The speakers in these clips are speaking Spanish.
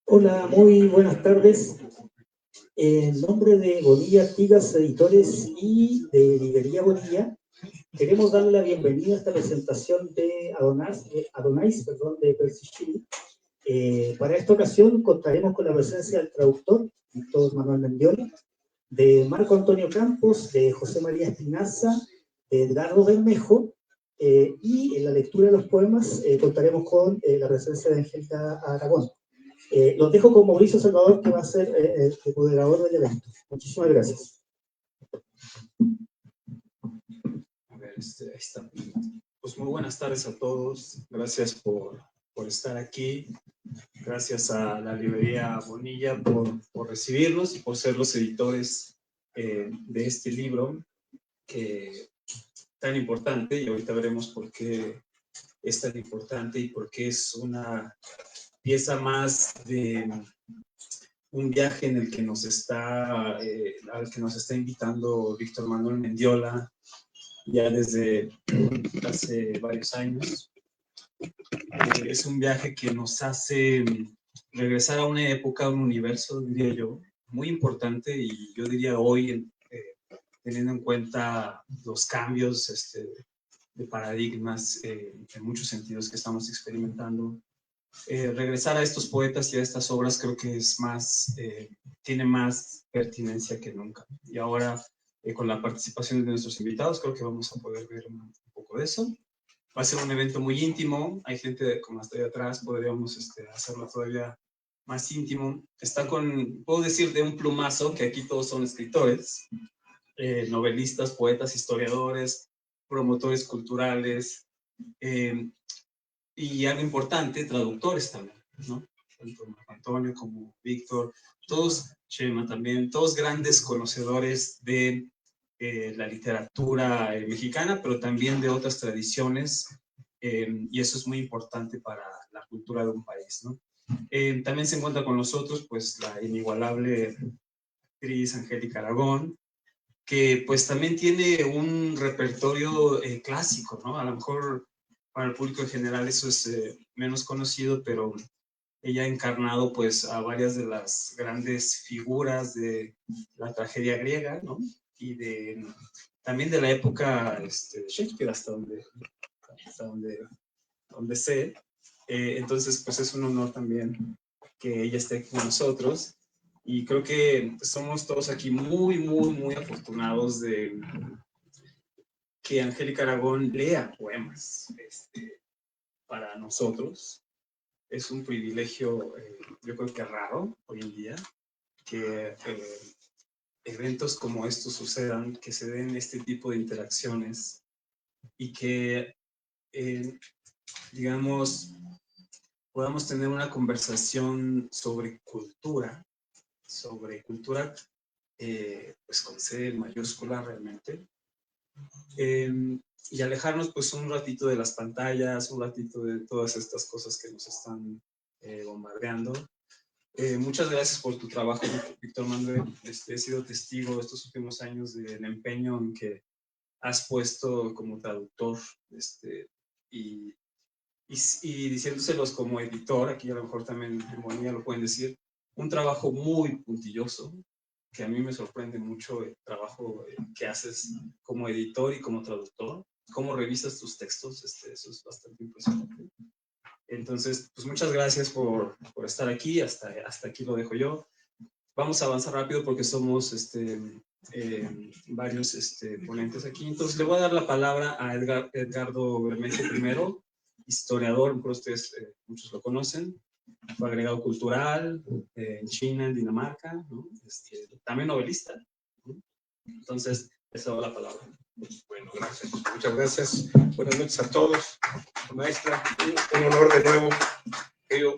Hola, muy buenas tardes. En nombre de Bonilla Artigas Editores y de Librería Bonilla, queremos darle la bienvenida a esta presentación de Adonais, de Percy Shelley. Para esta ocasión contaremos con la presencia del traductor, Víctor Manuel Mendiola, de Marco Antonio Campos, de José María Espinaza, de Edgardo Bermejo, y en la lectura de los poemas contaremos con la presencia de Angélica Aragón. Los dejo con Mauricio Salvador, que va a ser el moderador del evento. Muchísimas gracias. A ver, ahí está. Pues muy buenas tardes a todos. Gracias por estar aquí. Gracias a la librería Bonilla por recibirnos y por ser los editores de este libro que tan importante, y ahorita veremos por qué es tan importante y por qué es una pieza más de un viaje en el que al que nos está invitando Víctor Manuel Mendiola ya desde hace varios años. Es un viaje que nos hace regresar a una época, a un universo, diría yo, muy importante, y yo diría hoy, teniendo en cuenta los cambios de paradigmas en muchos sentidos que estamos experimentando. Regresar a estos poetas y a estas obras creo que es tiene más pertinencia que nunca. Y ahora, con la participación de nuestros invitados, creo que vamos a poder ver un poco de eso. Va a ser un evento muy íntimo, hay gente como hasta ahí atrás, podríamos hacerlo todavía más íntimo. Puedo decir de un plumazo, que aquí todos son escritores, novelistas, poetas, historiadores, promotores culturales, y algo importante, traductores también, ¿no? Tanto Marco Antonio como Víctor, todos, Chema también, todos grandes conocedores de la literatura mexicana, pero también de otras tradiciones, y eso es muy importante para la cultura de un país, ¿no? También se encuentra con nosotros, pues, la inigualable actriz Angélica Aragón, que pues también tiene un repertorio clásico, ¿no? A lo mejor para el público en general eso es menos conocido, pero ella ha encarnado pues a varias de las grandes figuras de la tragedia griega, ¿no? Y también de la época de Shakespeare, hasta donde sé. Entonces pues es un honor también que ella esté aquí con nosotros. Y creo que somos todos aquí muy, muy, muy afortunados de que Angélica Aragón lea poemas. Para nosotros es un privilegio, yo creo que raro hoy en día, que eventos como estos sucedan, que se den este tipo de interacciones y que, digamos, podamos tener una conversación sobre cultura, pues con C mayúscula realmente, y alejarnos pues un ratito de las pantallas, un ratito de todas estas cosas que nos están bombardeando. Muchas gracias por tu trabajo, Víctor Manuel. He sido testigo estos últimos años del empeño en que has puesto como traductor, y diciéndoselos como editor, aquí a lo mejor también en Bonilla lo pueden decir, un trabajo muy puntilloso, que a mí me sorprende mucho el trabajo que haces como editor y como traductor, cómo revisas tus textos, eso es bastante impresionante. Entonces, pues muchas gracias por estar aquí, hasta aquí lo dejo yo. Vamos a avanzar rápido porque somos varios ponentes aquí. Entonces, le voy a dar la palabra a Edgardo Bermejo primero, historiador, por ustedes muchos lo conocen, fue agregado cultural en China, en Dinamarca, ¿no? También novelista, ¿no? Entonces, les doy la palabra. Bueno, gracias. Muchas gracias. Buenas noches a todos. Maestra, un honor de nuevo. Querido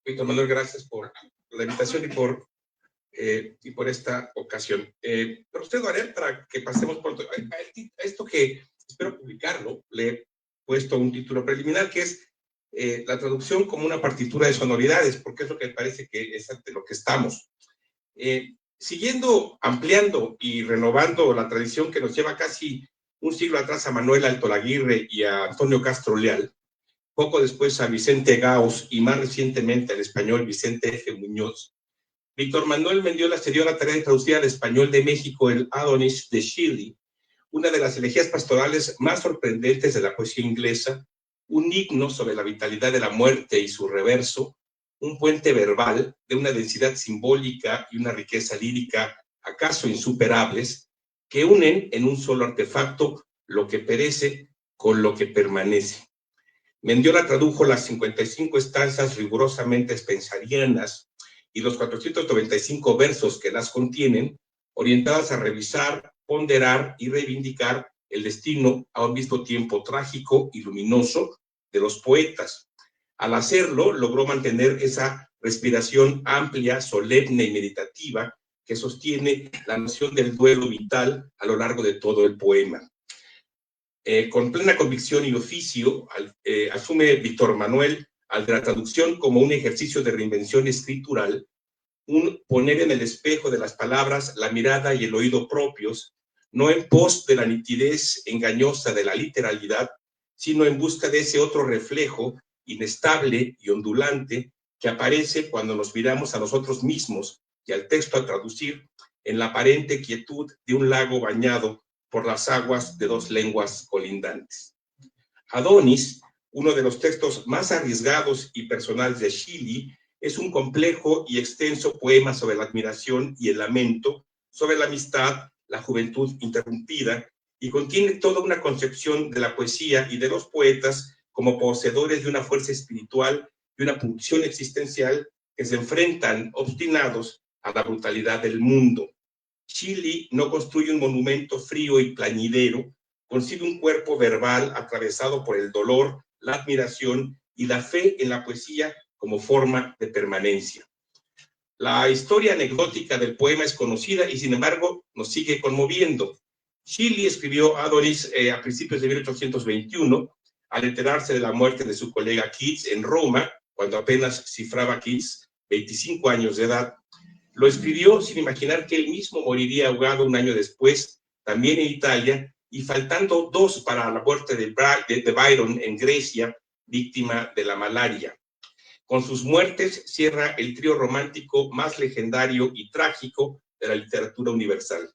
Víctor Manuel, gracias por la invitación y por esta ocasión. Pero usted, Ariel, para que pasemos por esto que espero publicarlo, le he puesto un título preliminar que es la traducción como una partitura de sonoridades, porque es lo que me parece que es ante lo que estamos. Siguiendo, ampliando y renovando la tradición que nos lleva casi un siglo atrás a Manuel Altolaguirre y a Antonio Castro Leal, poco después a Vicente Gauss y más recientemente al español Vicente F. Muñoz, Víctor Manuel Mendiola se dio la tarea de traducir al español de México el Adonis de Shelley, una de las elegías pastorales más sorprendentes de la poesía inglesa, un himno sobre la vitalidad de la muerte y su reverso, un puente verbal de una densidad simbólica y una riqueza lírica acaso insuperables, que unen en un solo artefacto lo que perece con lo que permanece. Mendiola tradujo las 55 estanzas rigurosamente spenserianas y los 495 versos que las contienen, orientadas a revisar, ponderar y reivindicar el destino a un mismo tiempo trágico y luminoso de los poetas. Al hacerlo, logró mantener esa respiración amplia, solemne y meditativa que sostiene la noción del duelo vital a lo largo de todo el poema. Con plena convicción y oficio, asume Víctor Manuel al de la traducción como un ejercicio de reinvención escritural, un poner en el espejo de las palabras la mirada y el oído propios, no en pos de la nitidez engañosa de la literalidad, sino en busca de ese otro reflejo inestable y ondulante que aparece cuando nos miramos a nosotros mismos y al texto a traducir en la aparente quietud de un lago bañado por las aguas de dos lenguas colindantes. Adonis, uno de los textos más arriesgados y personales de Shelley, es un complejo y extenso poema sobre la admiración y el lamento, sobre la amistad, la juventud interrumpida, y contiene toda una concepción de la poesía y de los poetas como poseedores de una fuerza espiritual y una pulsión existencial que se enfrentan obstinados a la brutalidad del mundo. Shelley no construye un monumento frío y plañidero, concibe un cuerpo verbal atravesado por el dolor, la admiración y la fe en la poesía como forma de permanencia. La historia anecdótica del poema es conocida y sin embargo nos sigue conmoviendo. Shelley escribió Adonis a principios de 1821, al enterarse de la muerte de su colega Keats en Roma, cuando apenas cifraba Keats, 25 años de edad. Lo escribió sin imaginar que él mismo moriría ahogado un año después, también en Italia, y faltando 2 para la muerte de Byron en Grecia, víctima de la malaria. Con sus muertes cierra el trío romántico más legendario y trágico de la literatura universal.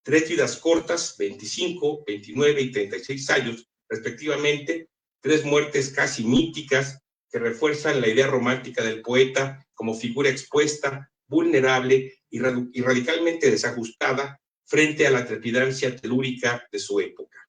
3 vidas cortas, 25, 29 y 36 años, respectivamente, 3 muertes casi míticas que refuerzan la idea romántica del poeta como figura expuesta, vulnerable y radicalmente desajustada frente a la trepidancia telúrica de su época.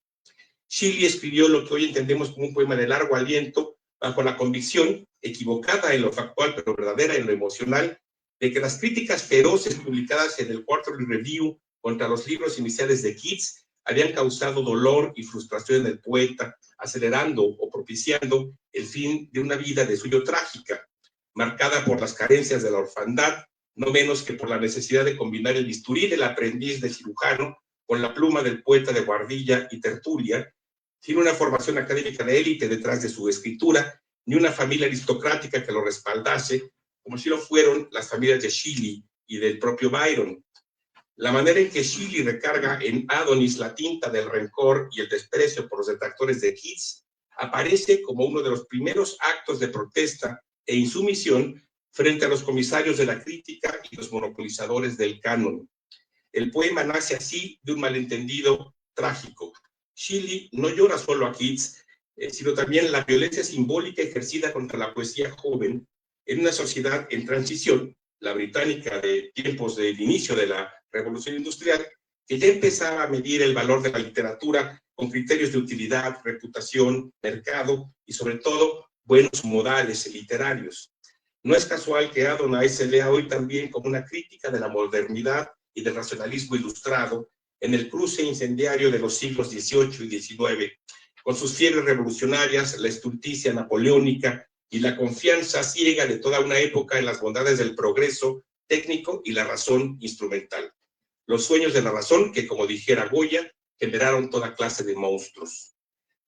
Shelley escribió lo que hoy entendemos como un poema de largo aliento, bajo la convicción, equivocada en lo factual pero verdadera en lo emocional, de que las críticas feroces publicadas en el Quarterly Review contra los libros iniciales de Keats habían causado dolor y frustración en el poeta, acelerando o propiciando el fin de una vida de suyo trágica, marcada por las carencias de la orfandad, no menos que por la necesidad de combinar el bisturí del aprendiz de cirujano con la pluma del poeta de guardilla y tertulia, sin una formación académica de élite detrás de su escritura, ni una familia aristocrática que lo respaldase, como si lo fueron las familias de Shelley y del propio Byron. La manera en que Shelley recarga en Adonis la tinta del rencor y el desprecio por los detractores de Keats aparece como uno de los primeros actos de protesta e insumisión frente a los comisarios de la crítica y los monopolizadores del canon. El poema nace así de un malentendido trágico. Shelley no llora solo a Keats, sino también la violencia simbólica ejercida contra la poesía joven en una sociedad en transición, la británica de tiempos del inicio de la Revolución Industrial, que ya empezaba a medir el valor de la literatura con criterios de utilidad, reputación, mercado y sobre todo buenos modales literarios. No es casual que Adonai se lea hoy también como una crítica de la modernidad y del racionalismo ilustrado en el cruce incendiario de los siglos XVIII y XIX, con sus fiebres revolucionarias, la estulticia napoleónica y la confianza ciega de toda una época en las bondades del progreso técnico y la razón instrumental. Los sueños de la razón que, como dijera Goya, generaron toda clase de monstruos.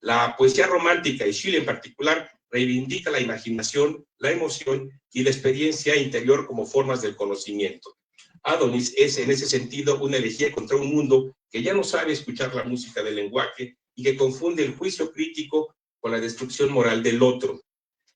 La poesía romántica, y Shelley en particular, reivindica la imaginación, la emoción y la experiencia interior como formas del conocimiento. Adonis es, en ese sentido, una elegía contra un mundo que ya no sabe escuchar la música del lenguaje y que confunde el juicio crítico con la destrucción moral del otro.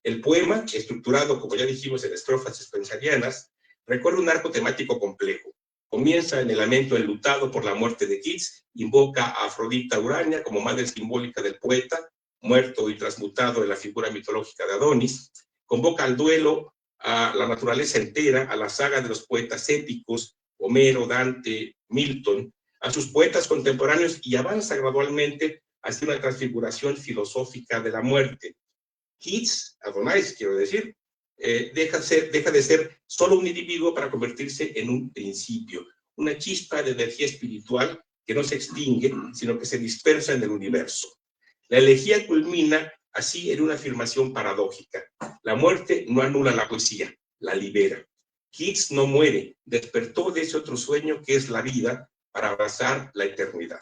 El poema, estructurado, como ya dijimos, en estrofas spenserianas, recorre un arco temático complejo. Comienza en el lamento enlutado por la muerte de Keats, invoca a Afrodita Urania como madre simbólica del poeta, muerto y transmutado en la figura mitológica de Adonis, convoca al duelo a la naturaleza entera, a la saga de los poetas épicos, Homero, Dante, Milton, a sus poetas contemporáneos y avanza gradualmente hacia una transfiguración filosófica de la muerte. Keats, Adonais, quiero decir, deja de ser solo un individuo para convertirse en un principio, una chispa de energía espiritual que no se extingue, sino que se dispersa en el universo. La elegía culmina así en una afirmación paradójica. La muerte no anula la poesía, la libera. Keats no muere, despertó de ese otro sueño que es la vida para abrazar la eternidad.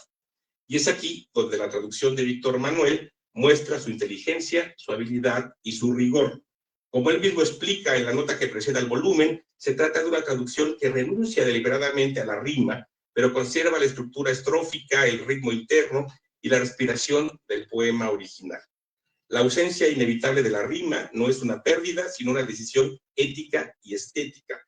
Y es aquí donde la traducción de Víctor Manuel muestra su inteligencia, su habilidad y su rigor. Como él mismo explica en la nota que precede al volumen, se trata de una traducción que renuncia deliberadamente a la rima, pero conserva la estructura estrófica, el ritmo interno y la respiración del poema original. La ausencia inevitable de la rima no es una pérdida, sino una decisión ética y estética.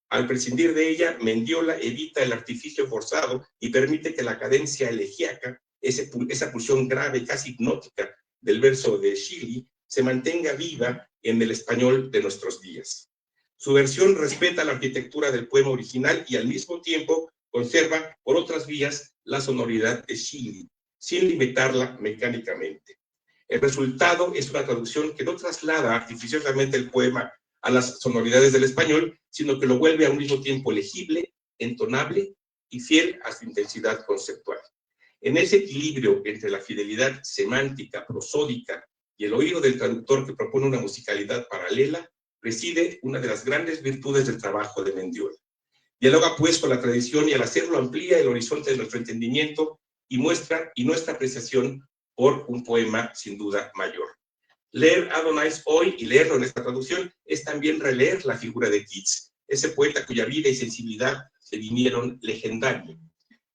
Al prescindir de ella, Mendiola evita el artificio forzado y permite que la cadencia elegíaca, esa pulsión grave, casi hipnótica del verso de Shelley, se mantenga viva en el español de nuestros días. Su versión respeta la arquitectura del poema original y al mismo tiempo conserva por otras vías la sonoridad de Shelley, sin limitarla mecánicamente. El resultado es una traducción que no traslada artificiosamente el poema a las sonoridades del español, sino que lo vuelve a un mismo tiempo legible, entonable y fiel a su intensidad conceptual. En ese equilibrio entre la fidelidad semántica, prosódica y el oído del traductor que propone una musicalidad paralela, reside una de las grandes virtudes del trabajo de Mendiola. Dialoga pues con la tradición y al hacerlo amplía el horizonte de nuestro entendimiento y muestra nuestra apreciación por un poema sin duda mayor. Leer Adonais hoy y leerlo en esta traducción es también releer la figura de Keats, ese poeta cuya vida y sensibilidad se vinieron legendario.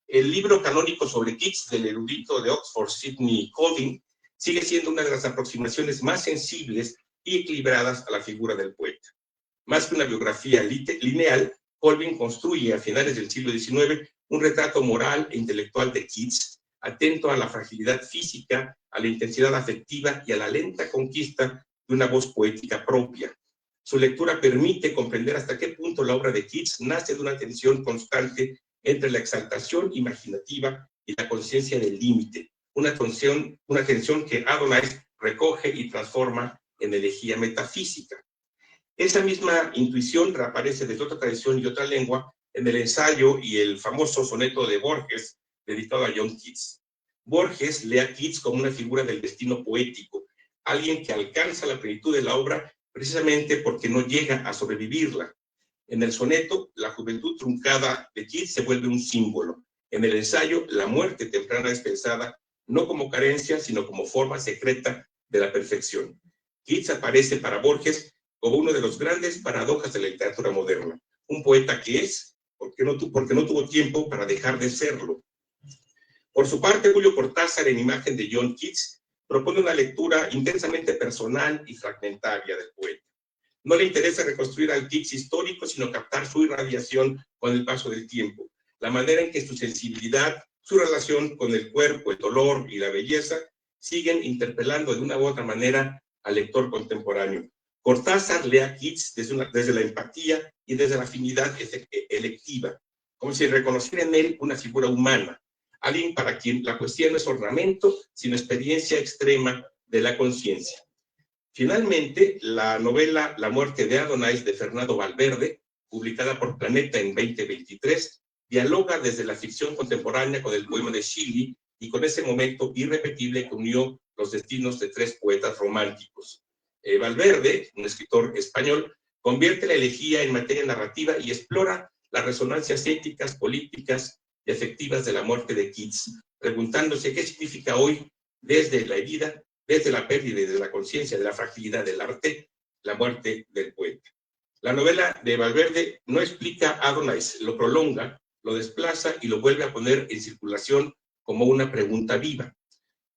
El libro canónico sobre Keats del erudito de Oxford, Sidney Colvin, sigue siendo una de las aproximaciones más sensibles y equilibradas a la figura del poeta. Más que una biografía lineal, Colvin construye a finales del siglo XIX un retrato moral e intelectual de Keats, atento a la fragilidad física, a la intensidad afectiva y a la lenta conquista de una voz poética propia. Su lectura permite comprender hasta qué punto la obra de Keats nace de una tensión constante entre la exaltación imaginativa y la conciencia del límite, una tensión que Adonais recoge y transforma en elegía metafísica. Esa misma intuición reaparece desde otra tradición y otra lengua en el ensayo y el famoso soneto de Borges, dedicado a John Keats. Borges lee a Keats como una figura del destino poético, alguien que alcanza la plenitud de la obra precisamente porque no llega a sobrevivirla. En el soneto, la juventud truncada de Keats se vuelve un símbolo. En el ensayo, la muerte temprana es pensada no como carencia, sino como forma secreta de la perfección. Keats aparece para Borges como uno de los grandes paradojas de la literatura moderna. Un poeta que es, porque no tuvo tiempo para dejar de serlo. Por su parte, Julio Cortázar, en imagen de John Keats, propone una lectura intensamente personal y fragmentaria del poeta. No le interesa reconstruir al Keats histórico, sino captar su irradiación con el paso del tiempo, la manera en que su sensibilidad, su relación con el cuerpo, el dolor y la belleza siguen interpelando de una u otra manera al lector contemporáneo. Cortázar lee a Keats desde la empatía y desde la afinidad electiva, como si reconociera en él una figura humana, alguien para quien la poesía no es ornamento, sino experiencia extrema de la conciencia. Finalmente, la novela La muerte de Adonais de Fernando Valverde, publicada por Planeta en 2023, dialoga desde la ficción contemporánea con el poema de Shelley y con ese momento irrepetible que unió los destinos de tres poetas románticos. Valverde, un escritor español, convierte la elegía en materia narrativa y explora las resonancias éticas, políticas y afectivas de la muerte de Keats, preguntándose qué significa hoy, desde la herida, desde la pérdida y desde la conciencia de la fragilidad del arte, la muerte del poeta. La novela de Valverde no explica a Adonais, lo prolonga, lo desplaza y lo vuelve a poner en circulación como una pregunta viva.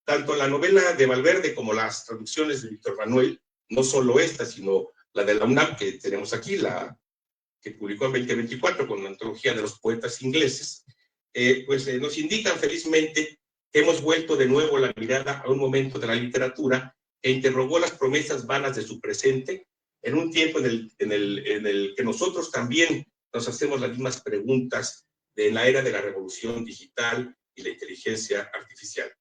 Tanto la novela de Valverde como las traducciones de Víctor Manuel no solo esta, sino la de la UNAM que tenemos aquí, la que publicó en 2024 con la antología de los poetas ingleses, nos indican felizmente que hemos vuelto de nuevo la mirada a un momento de la literatura que interrogó las promesas vanas de su presente en un tiempo en el que nosotros también nos hacemos las mismas preguntas de la era de la revolución digital y la inteligencia artificial.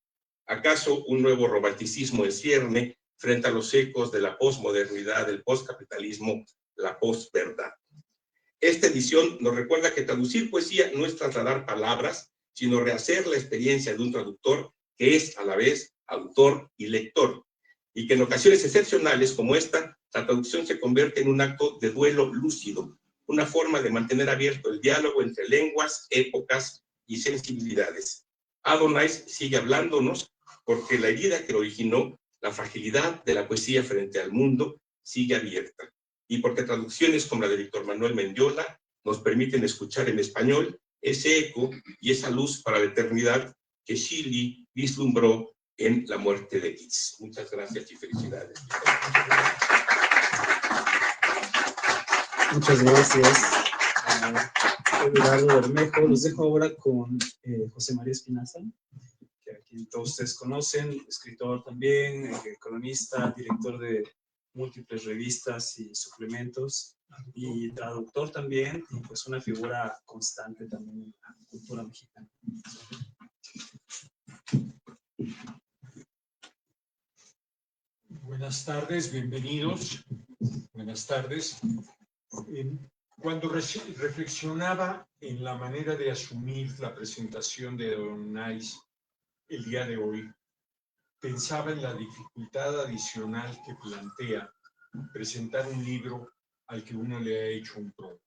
¿Acaso un nuevo romanticismo en cierne frente a los ecos de la posmodernidad, del poscapitalismo, la posverdad? Esta edición nos recuerda que traducir poesía no es trasladar palabras, sino rehacer la experiencia de un traductor que es a la vez autor y lector, y que en ocasiones excepcionales como esta, la traducción se convierte en un acto de duelo lúcido, una forma de mantener abierto el diálogo entre lenguas, épocas y sensibilidades. Adonais sigue hablándonos porque la herida que lo originó, la fragilidad de la poesía frente al mundo, sigue abierta. Y porque traducciones como la de Víctor Manuel Mendiola nos permiten escuchar en español ese eco y esa luz para la eternidad que Shelley vislumbró en La muerte de Keats. Muchas gracias y felicidades. Muchas gracias, Eduardo Bermejo. Los dejo ahora con José María Espinaza, que aquí todos ustedes conocen, escritor también, cronista, director de múltiples revistas y suplementos, y traductor también, y pues una figura constante también en la cultura mexicana. Buenas tardes, bienvenidos. Buenas tardes. Cuando reflexionaba en la manera de asumir la presentación de Adonais el día de hoy, pensaba en la dificultad adicional que plantea presentar un libro al que uno le ha hecho un prólogo.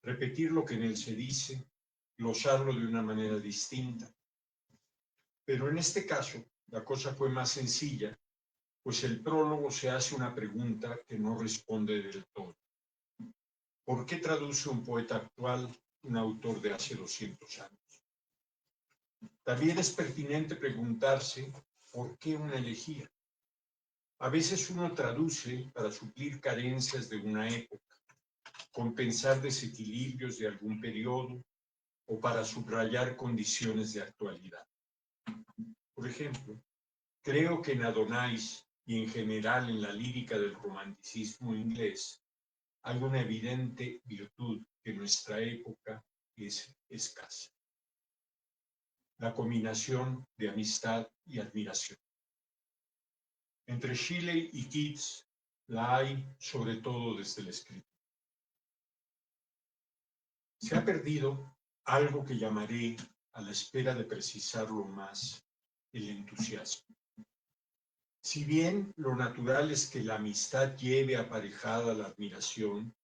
Repetir lo que en él se dice, glosarlo de una manera distinta. Pero en este caso, la cosa fue más sencilla, pues el prólogo se hace una pregunta que no responde del todo. ¿Por qué traduce un poeta actual un autor de hace 200 años? También es pertinente preguntarse ¿por qué una elegía? A veces uno traduce para suplir carencias de una época, compensar desequilibrios de algún periodo o para subrayar condiciones de actualidad. Por ejemplo, creo que en Adonais y en general en la lírica del romanticismo inglés hay una evidente virtud que en nuestra época es escasa: la combinación de amistad y admiración. Entre Shelley y Keats la hay sobre todo desde el escrito. Se ha perdido algo que llamaré, a la espera de precisarlo más, el entusiasmo. Si bien lo natural es que la amistad lleve aparejada la admiración,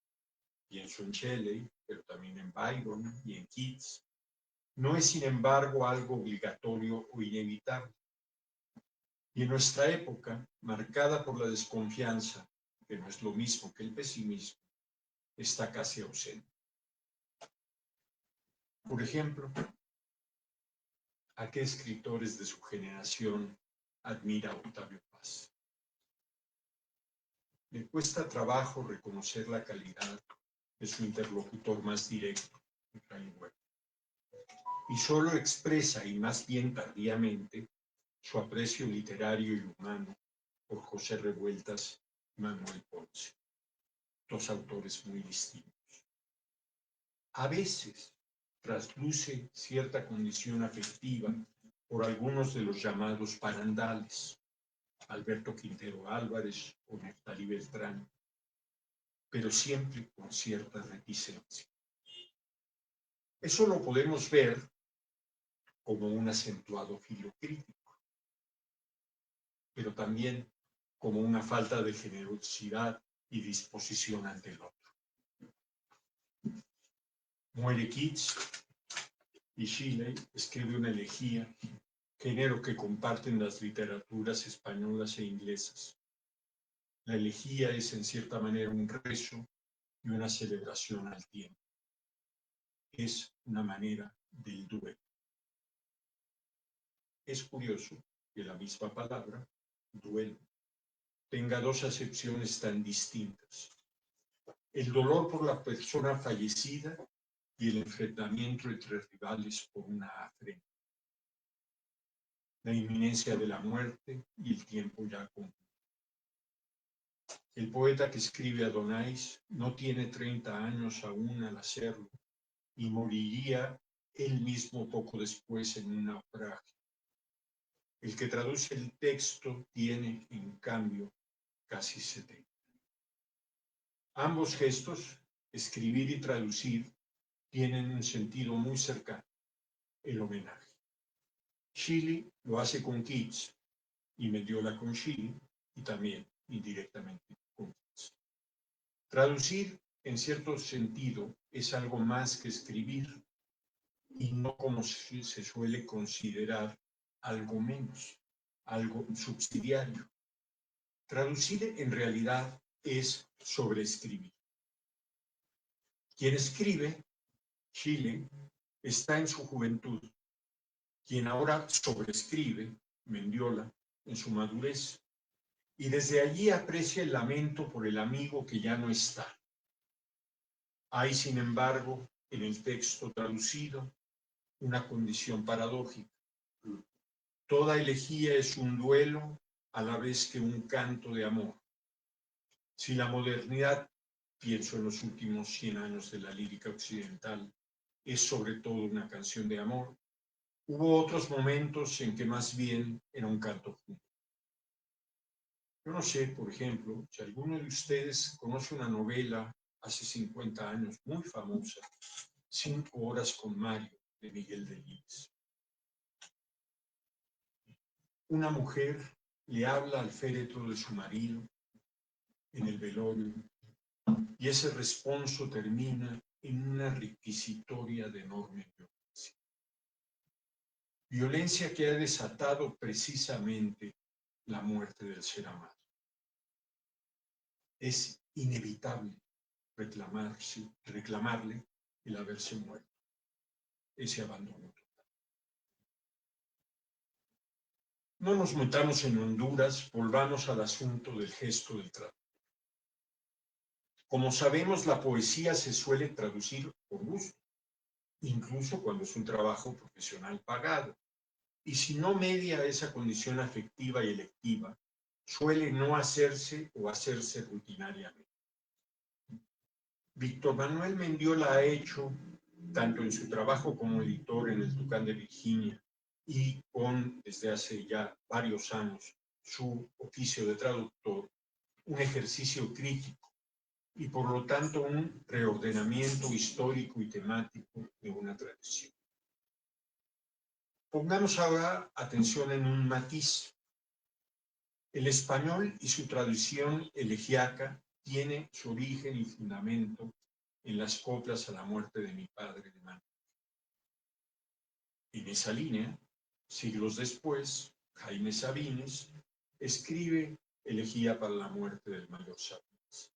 pienso en Shelley, pero también en Byron y en Keats, no es sin embargo algo obligatorio o inevitable. Y en nuestra época, marcada por la desconfianza, que no es lo mismo que el pesimismo, está casi ausente. Por ejemplo, ¿a qué escritores de su generación admira Octavio Paz? Le cuesta trabajo reconocer la calidad de su interlocutor más directo, Efraín Huerta, y solo expresa, y más bien tardíamente, su aprecio literario y humano por José Revueltas y Manuel Ponce, dos autores muy distintos. A veces trasluce cierta condición afectiva por algunos de los llamados barandales, Alberto Quintero Álvarez o Neftalí Beltrán, pero siempre con cierta reticencia. Eso lo podemos ver como un acentuado filo crítico, pero también como una falta de generosidad y disposición ante el otro. Muere Keats y Shelley escribe una elegía, género que comparten las literaturas españolas e inglesas. La elegía es en cierta manera un rezo y una celebración al tiempo. Es una manera del duelo. Es curioso que la misma palabra, duelo, tenga dos acepciones tan distintas: el dolor por la persona fallecida y el enfrentamiento entre rivales por una afrenta, la inminencia de la muerte y el tiempo ya concluido. El poeta que escribe Adonais no tiene 30 años aún al hacerlo y moriría él mismo poco después en un naufragio. El que traduce el texto tiene, en cambio, casi 70. Ambos gestos, escribir y traducir, tienen un sentido muy cercano: el homenaje. Shelley lo hace con Keats y Mendiola con Shelley, y también indirectamente con Keats. Traducir, en cierto sentido, es algo más que escribir, y no como se suele considerar algo menos, algo subsidiario. Traducir en realidad es sobreescribir. Quien escribe, Shelley, está en su juventud. Quien ahora sobreescribe, Mendiola, en su madurez, y desde allí aprecia el lamento por el amigo que ya no está. Hay, sin embargo, en el texto traducido, una condición paradójica. Toda elegía es un duelo a la vez que un canto de amor. Si la modernidad, pienso en los últimos 100 años de la lírica occidental, es sobre todo una canción de amor, hubo otros momentos en que más bien era un canto fúnebre. Yo no sé, por ejemplo, si alguno de ustedes conoce una novela hace 50 años muy famosa, 5 horas con Mario, de Miguel Delibes. Una mujer le habla al féretro de su marido en el velorio y ese responso termina en una requisitoria de enorme violencia. Violencia que ha desatado precisamente la muerte del ser amado. Es inevitable reclamarle el haberse muerto, ese abandono total. No nos metamos en Honduras, volvamos al asunto del gesto del traductor. Como sabemos, la poesía se suele traducir por gusto, incluso cuando es un trabajo profesional pagado. Y si no media esa condición afectiva y electiva, suele no hacerse o hacerse rutinariamente. Víctor Manuel Mendiola ha hecho, tanto en su trabajo como editor en el Tucán de Virginia y desde hace ya varios años, su oficio de traductor, un ejercicio crítico y por lo tanto un reordenamiento histórico y temático de una tradición. Pongamos ahora atención en un matiz. El español y su tradición elegíaca tiene su origen y fundamento en las coplas a la muerte de mi padre de mano. En esa línea, siglos después, Jaime Sabines escribe Elegía para la muerte del mayor Sabines.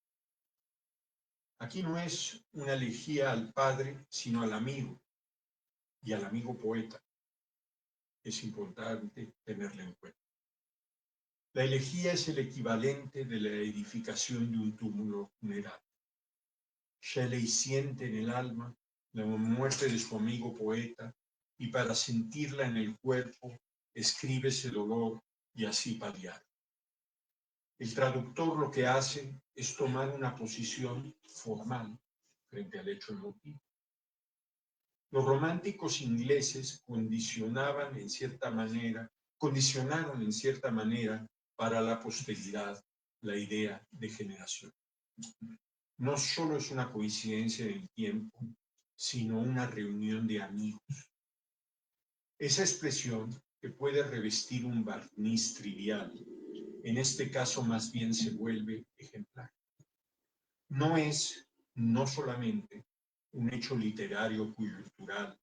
Aquí no es una elegía al padre, sino al amigo, y al amigo poeta. Es importante tenerla en cuenta. La elegía es el equivalente de la edificación de un túmulo funerario. Shelley siente en el alma la muerte de su amigo poeta y para sentirla en el cuerpo escribe ese dolor y así paliar. El traductor lo que hace es tomar una posición formal frente al hecho emotivo. Los románticos ingleses condicionaron en cierta manera para la posteridad la idea de generación. No solo es una coincidencia en el tiempo, sino una reunión de amigos. Esa expresión, que puede revestir un barniz trivial, en este caso más bien se vuelve ejemplar. No solamente un hecho literario cultural,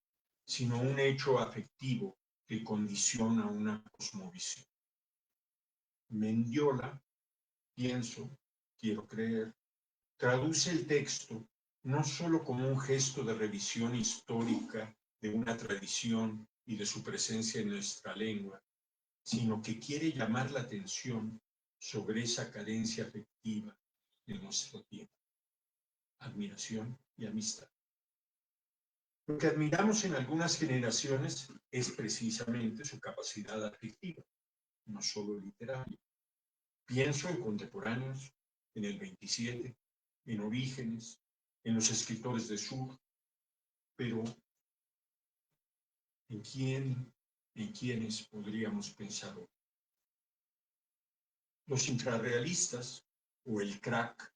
sino un hecho afectivo que condiciona una cosmovisión. Mendiola, quiero creer, traduce el texto no solo como un gesto de revisión histórica de una tradición y de su presencia en nuestra lengua, sino que quiere llamar la atención sobre esa carencia afectiva de nuestro tiempo: admiración y amistad. Lo que admiramos en algunas generaciones es precisamente su capacidad afectiva, no solo literaria. Pienso en contemporáneos, en el 27, en Orígenes, en los escritores de Sur, pero ¿en quiénes podríamos pensar hoy? Los infrarrealistas o el crack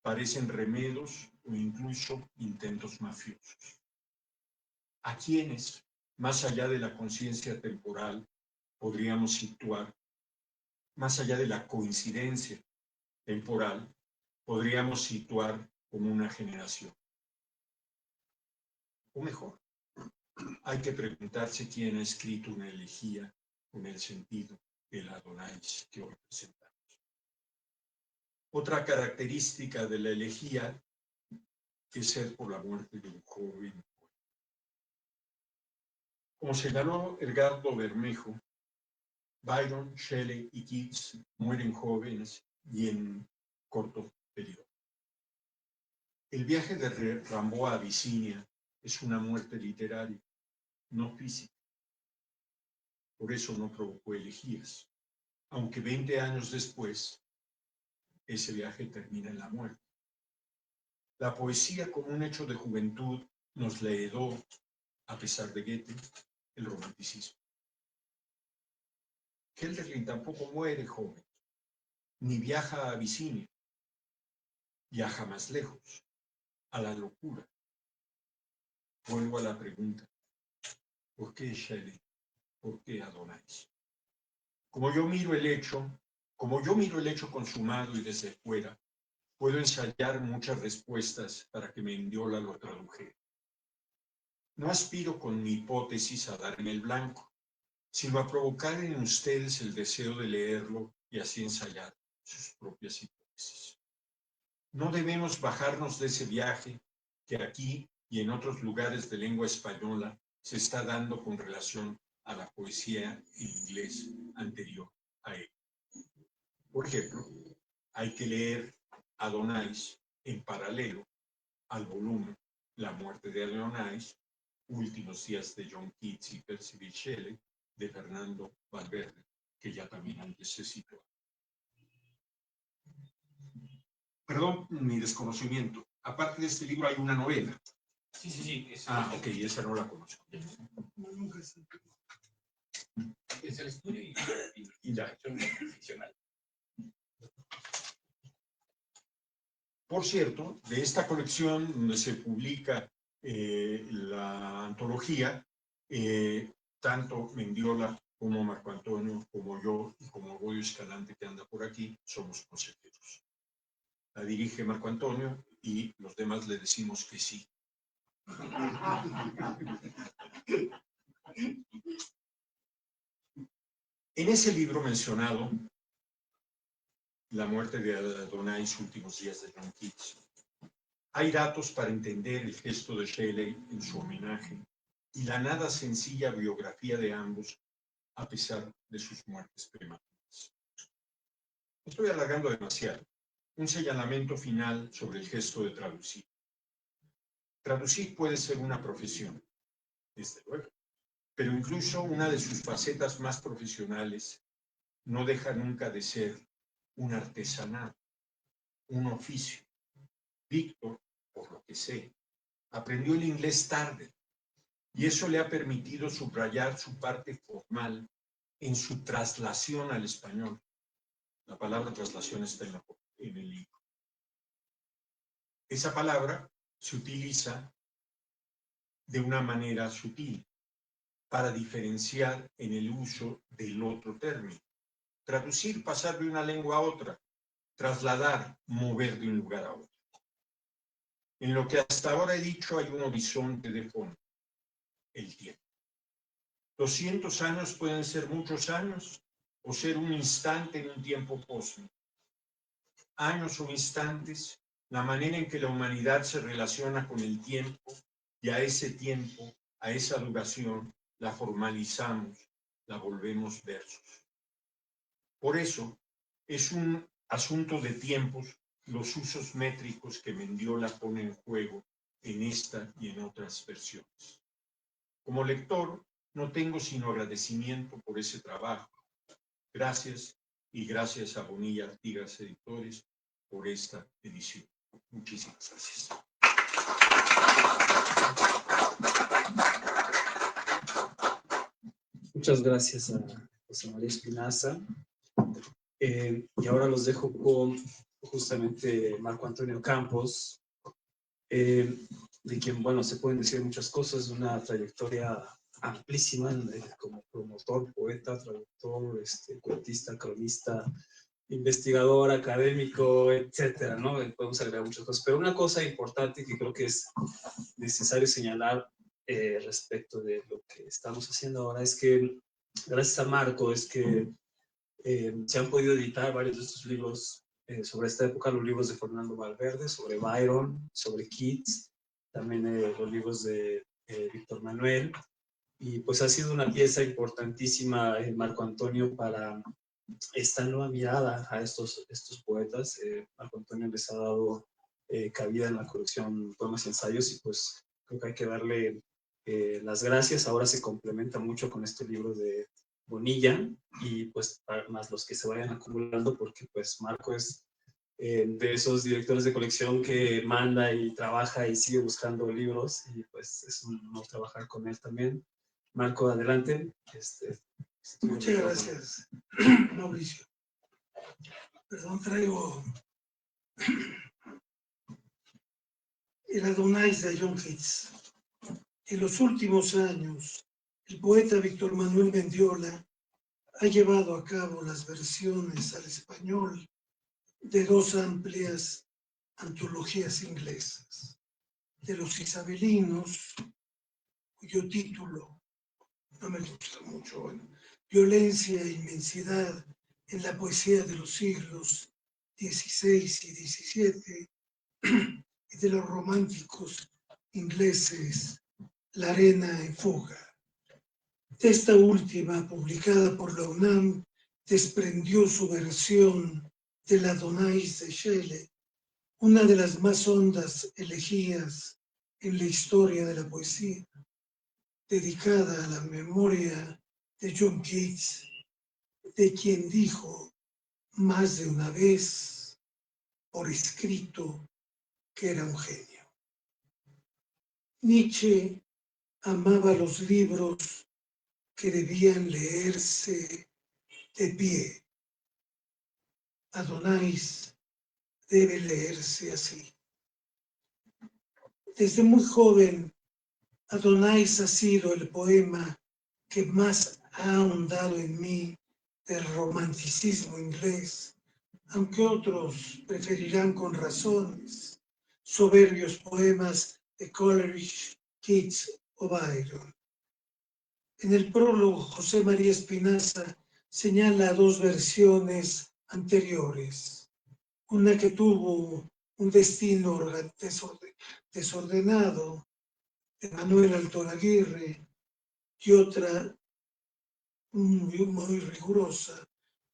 parecen remedos o incluso intentos mafiosos. ¿A quiénes, más allá de la conciencia temporal, podríamos situar, más allá de la coincidencia temporal, podríamos situar como una generación? O mejor, hay que preguntarse quién ha escrito una elegía con el sentido del Adonais que hoy presentamos. Otra característica de la elegía es ser por la muerte de un joven. Como señaló Edgardo Bermejo, Byron, Shelley y Keats mueren jóvenes y en corto periodo. El viaje de Rimbaud a Abisinia es una muerte literaria, no física. Por eso no provocó elegías, aunque 20 años después ese viaje termina en la muerte. La poesía como un hecho de juventud nos la heredó, a pesar de Goethe, el romanticismo. Hölderlin tampoco muere joven, ni viaja a Abisinia, viaja más lejos, a la locura. Vuelvo a la pregunta: ¿por qué Shelley? ¿Por qué Adonais? Como yo miro el hecho consumado y desde fuera, puedo ensayar muchas respuestas para que Mendiola lo tradujera. No aspiro con mi hipótesis a dar en el blanco, sino a provocar en ustedes el deseo de leerlo y así ensayar sus propias hipótesis. No debemos bajarnos de ese viaje que aquí y en otros lugares de lengua española se está dando con relación a la poesía en inglés anterior a él. Por ejemplo, hay que leer Adonais en paralelo al volumen La muerte de Adonais, Últimos días de John Keats y Percy B. Shelley, de Fernando Valverde, que ya también antes se citó. Perdón mi desconocimiento. Aparte de este libro hay una novela. Sí. Ok, esa no la conozco. Es el estudio y la acción ficcional. Por cierto, de esta colección donde se publica la antología, tanto Mendiola como Marco Antonio, como yo y como Goyo Escalante, que anda por aquí, somos consejeros. La dirige Marco Antonio y los demás le decimos que sí. En ese libro mencionado, La muerte de Adonais, Últimos días de John Keats, hay datos para entender el gesto de Shelley en su homenaje y la nada sencilla biografía de ambos, a pesar de sus muertes prematuras. Estoy alargando demasiado. Un señalamiento final sobre el gesto de traducir. Traducir puede ser una profesión, desde luego, pero incluso una de sus facetas más profesionales no deja nunca de ser un artesanado, un oficio. Víctor, por lo que sé, aprendió el inglés tarde y eso le ha permitido subrayar su parte formal en su traslación al español. La palabra traslación está en el libro. Esa palabra se utiliza de una manera sutil para diferenciar en el uso del otro término. Traducir, pasar de una lengua a otra. Trasladar, mover de un lugar a otro. En lo que hasta ahora he dicho hay un horizonte de fondo, el tiempo. 200 años pueden ser muchos años o ser un instante en un tiempo cósmico. Años o instantes, la manera en que la humanidad se relaciona con el tiempo y a ese tiempo, a esa duración, la formalizamos, la volvemos versos. Por eso, Es un asunto de tiempos, los usos métricos que Mendiola pone en juego en esta y en otras versiones. Como lector, no tengo sino agradecimiento por ese trabajo. Gracias y gracias a Bonilla Artigas Editores por esta edición. Muchísimas gracias. Muchas gracias a José María Espinaza. Y ahora los dejo con justamente Marco Antonio Campos, de quien, bueno, se pueden decir muchas cosas, una trayectoria amplísima como promotor, poeta, traductor, cuentista, cronista, investigador, académico, etcétera, ¿no? Podemos agregar muchas cosas, pero una cosa importante que creo que es necesario señalar respecto de lo que estamos haciendo ahora es que, gracias a Marco, es que se han podido editar varios de estos libros sobre esta época, los libros de Fernando Valverde, sobre Byron, sobre Keats, también los libros de Víctor Manuel, y pues ha sido una pieza importantísima, Marco Antonio, para esta nueva mirada a estos poetas. Marco Antonio les ha dado cabida en la colección Poemas y Ensayos, y pues creo que hay que darle las gracias. Ahora se complementa mucho con este libro de Bonilla, y pues más los que se vayan acumulando, porque pues Marco es de esos directores de colección que manda y trabaja y sigue buscando libros, y pues es un honor trabajar con él también. Marco, adelante. Muchas gracias, Mauricio. Perdón, traigo el Adonais de John Keats. En los últimos años, el poeta Víctor Manuel Mendiola ha llevado a cabo las versiones al español de dos amplias antologías inglesas, de los isabelinos, cuyo título no me gusta mucho, bueno, Violencia e Inmensidad en la poesía de los siglos XVI y XVII, y de los románticos ingleses, La arena en fuga. De esta última, publicada por la UNAM, desprendió su versión del Adonais de Shelley, una de las más hondas elegías en la historia de la poesía, dedicada a la memoria de John Keats, de quien dijo más de una vez por escrito que era un genio. Nietzsche amaba los libros que debían leerse de pie. Adonais debe leerse así. Desde muy joven, Adonais ha sido el poema que más ha ahondado en mí del romanticismo inglés, aunque otros preferirán con razones soberbios poemas de Coleridge, Keats o Byron. En el prólogo, José María Espinaza señala dos versiones anteriores, una que tuvo un destino desordenado de Manuel Altor Aguirre y otra muy rigurosa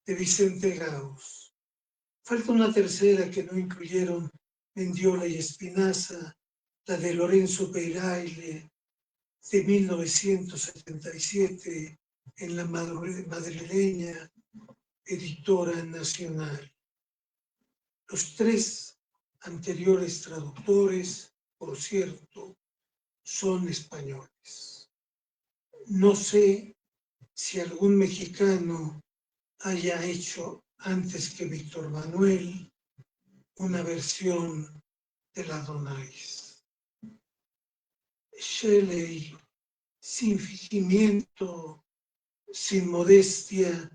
de Vicente Gauss. Falta una tercera que no incluyeron Mendiola y Espinaza, la de Lorenzo Peiraille, de 1977, en la madrileña Editora Nacional. Los tres anteriores traductores, por cierto, son españoles. No sé si algún mexicano haya hecho antes que Víctor Manuel una versión del Adonais. Shelley, sin fingimiento, sin modestia,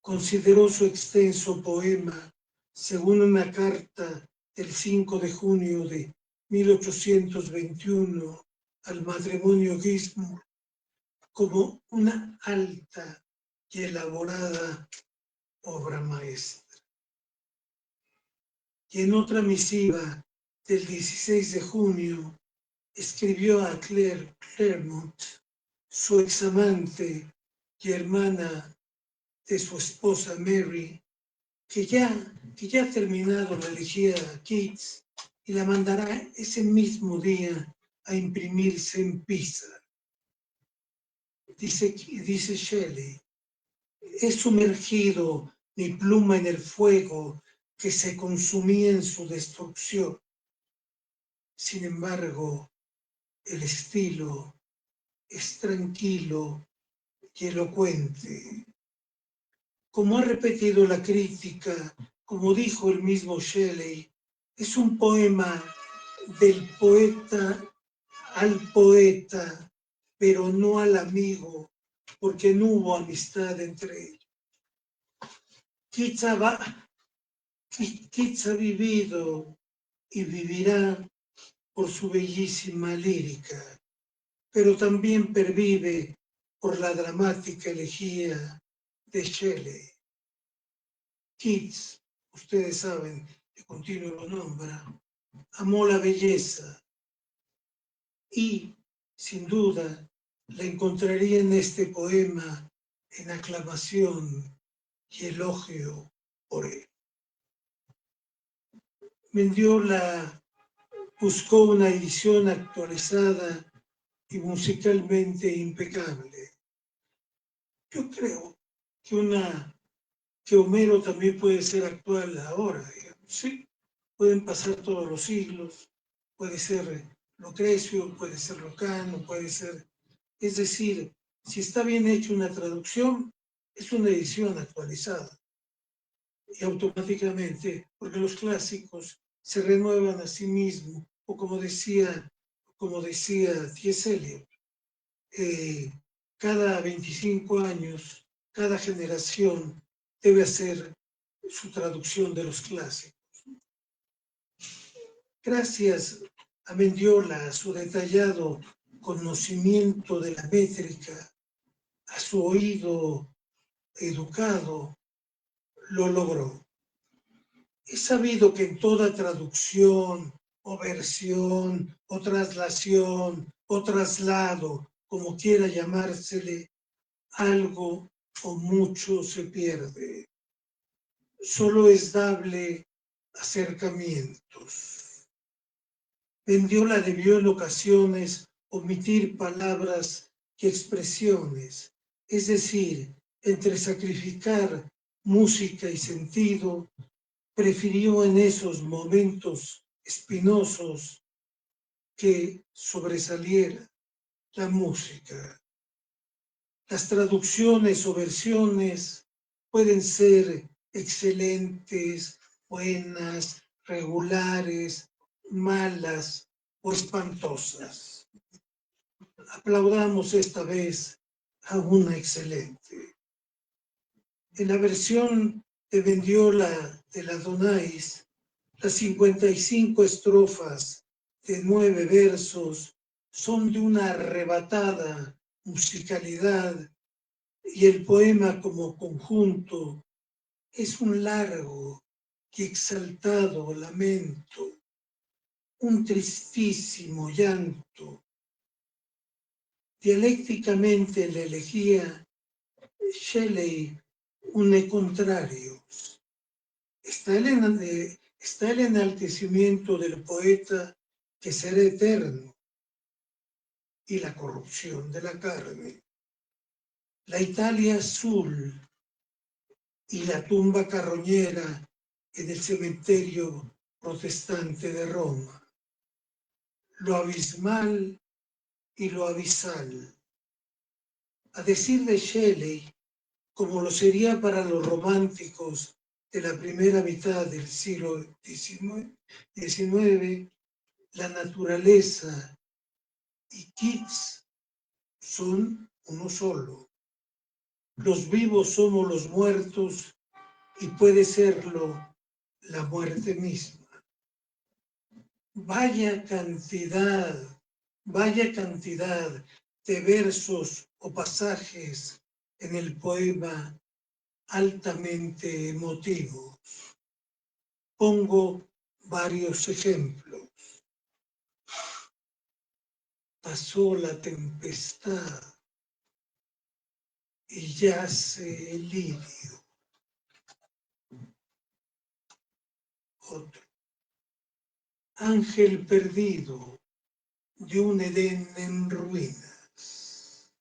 consideró su extenso poema, según una carta del 5 de junio de 1821 al matrimonio Gisborne, como una alta y elaborada obra maestra. Y en otra misiva del 16 de junio, escribió a Claire Claremont, su examante y hermana de su esposa Mary, que ya ha terminado la elegía Keats y la mandará ese mismo día a imprimirse en Pisa. Dice Shelley, he sumergido mi pluma en el fuego que se consumía en su destrucción. Sin embargo, el estilo es tranquilo y elocuente. Como ha repetido la crítica, como dijo el mismo Shelley, es un poema del poeta al poeta, pero no al amigo, porque no hubo amistad entre ellos. Keats ha vivido y vivirá por su bellísima lírica, pero también pervive por la dramática elegía de Shelley. Keats, ustedes saben, de continuo lo nombra, amó la belleza y, sin duda, la encontraría en este poema en aclamación y elogio por él. Mendiola buscó una edición actualizada y musicalmente impecable. Yo creo que Homero también puede ser actual ahora, digamos. Sí, pueden pasar todos los siglos, puede ser Lucrecio, puede ser Locano, puede ser... Es decir, si está bien hecha una traducción, es una edición actualizada. Y automáticamente, porque los clásicos se renuevan a sí mismos, o como decía T.S. Eliot, cada 25 años, cada generación debe hacer su traducción de los clásicos. Gracias a Mendiola, a su detallado conocimiento de la métrica, a su oído educado, lo logró. He sabido que en toda traducción o versión o traslación o traslado, como quiera llamársele, algo o mucho se pierde. Solo es dable acercamientos. Mendiola debió en ocasiones omitir palabras y expresiones, es decir, entre sacrificar música y sentido, prefirió en esos momentos espinosos que sobresaliera la música. Las traducciones o versiones pueden ser excelentes, buenas, regulares, malas o espantosas. Aplaudamos esta vez a una excelente. En la versión de Mendiola de la Adonais, las 55 estrofas de 9 versos son de una arrebatada musicalidad y el poema como conjunto es un largo y exaltado lamento, un tristísimo llanto. Dialécticamente en la elegía, Shelley une contrarios. Está el enaltecimiento del poeta que será eterno y la corrupción de la carne. La Italia azul y la tumba carroñera en el cementerio protestante de Roma. Lo abismal y lo abisal. A decir de Shelley, como lo sería para los románticos de la primera mitad del siglo XIX, la naturaleza y Keats son uno solo. Los vivos somos los muertos y puede serlo la muerte misma. Vaya cantidad de versos o pasajes en el poema altamente emotivos. Pongo varios ejemplos. Pasó la tempestad y yace el lirio. Otro. Ángel perdido de un Edén en ruinas.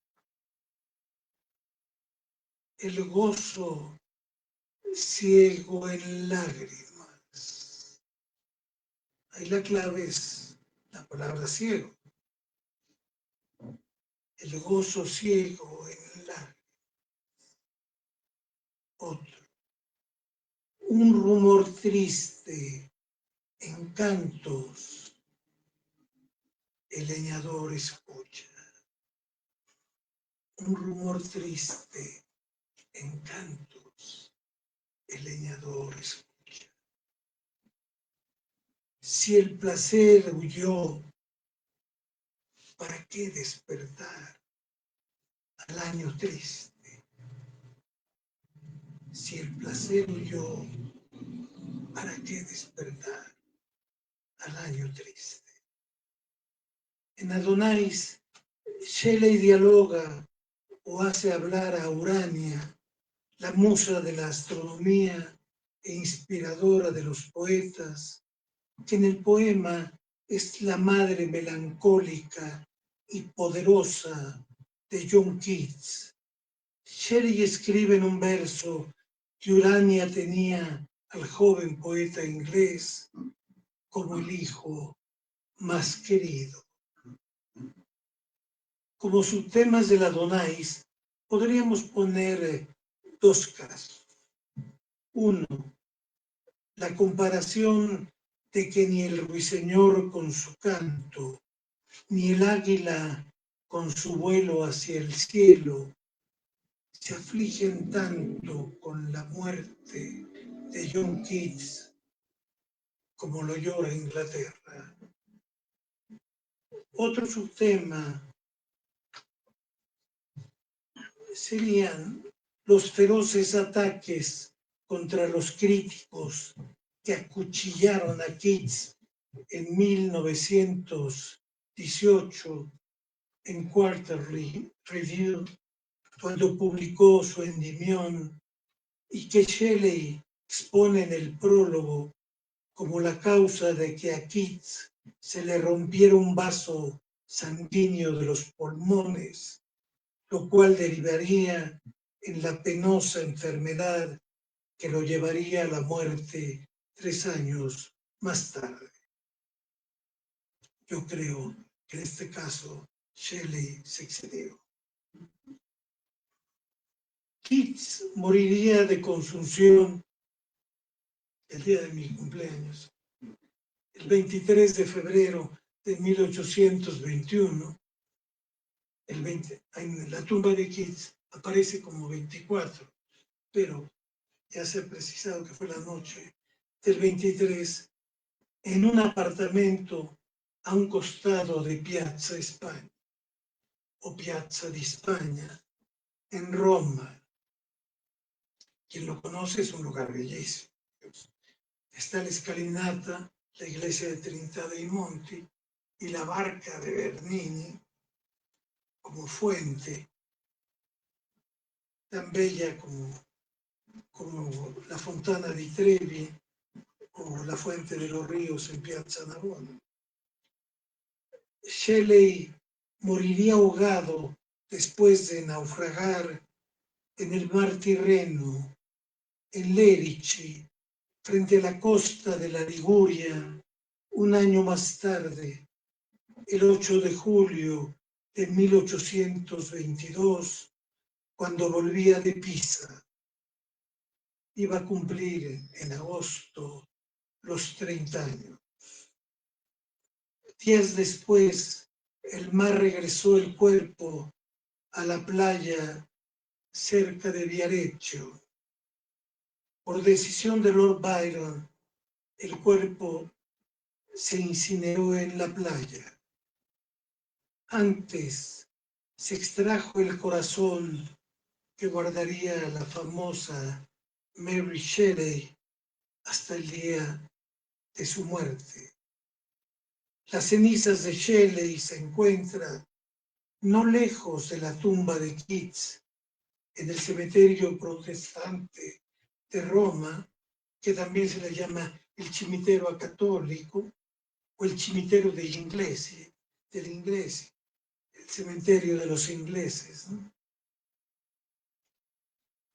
El gozo ciego en lágrimas. Ahí la clave es la palabra ciego. El gozo ciego en lágrimas. Otro. Un rumor triste en cantos. El leñador escucha. Un rumor triste en cantos. El leñador escucha. Si el placer huyó, ¿para qué despertar al año triste? Si el placer huyó, ¿para qué despertar al año triste? En Adonais, Shelley dialoga o hace hablar a Urania, la musa de la astronomía e inspiradora de los poetas, que en el poema es la madre melancólica y poderosa de John Keats. Shelley escribe en un verso que Urania tenía al joven poeta inglés como el hijo más querido. Como subtemas del Adonais, podríamos poner dos casos. Uno, la comparación de que ni el ruiseñor con su canto, ni el águila con su vuelo hacia el cielo, se afligen tanto con la muerte de John Keats como lo llora Inglaterra. Otro subtema serían los feroces ataques contra los críticos que acuchillaron a Keats en 1918 en Quarterly Review, cuando publicó su Endymion, y que Shelley expone en el prólogo como la causa de que a Keats se le rompiera un vaso sanguíneo de los pulmones, lo cual derivaría en la penosa enfermedad que lo llevaría a la muerte 3 años más tarde. Yo creo que en este caso Shelley se excedió. Keats moriría de consunción el día de mi cumpleaños, el 23 de febrero de 1821. En la tumba de Keats aparece como 24, pero ya se ha precisado que fue la noche del 23 en un apartamento a un costado de Piazza España o Piazza di España en Roma. Quien lo conoce es un lugar bellísimo. Está la escalinata, la iglesia de Trinità dei Monti y la barca de Bernini como fuente, tan bella como la Fontana di Trevi o la Fuente de los Ríos en Piazza Navona. Shelley moriría ahogado después de naufragar en el mar Tirreno, en Lerici, frente a la costa de la Liguria, un año más tarde, el 8 de julio de 1822, cuando volvía de Pisa. Iba a cumplir en agosto los 30 años. Días después, el mar regresó el cuerpo a la playa cerca de Viareggio. Por decisión de Lord Byron, el cuerpo se incineró en la playa. Antes se extrajo el corazón que guardaría la famosa Mary Shelley hasta el día de su muerte. Las cenizas de Shelley se encuentran no lejos de la tumba de Keats, en el cementerio protestante de Roma, que también se le llama el cimitero católico o el cimitero degli inglesi, el cementerio de los ingleses, ¿no?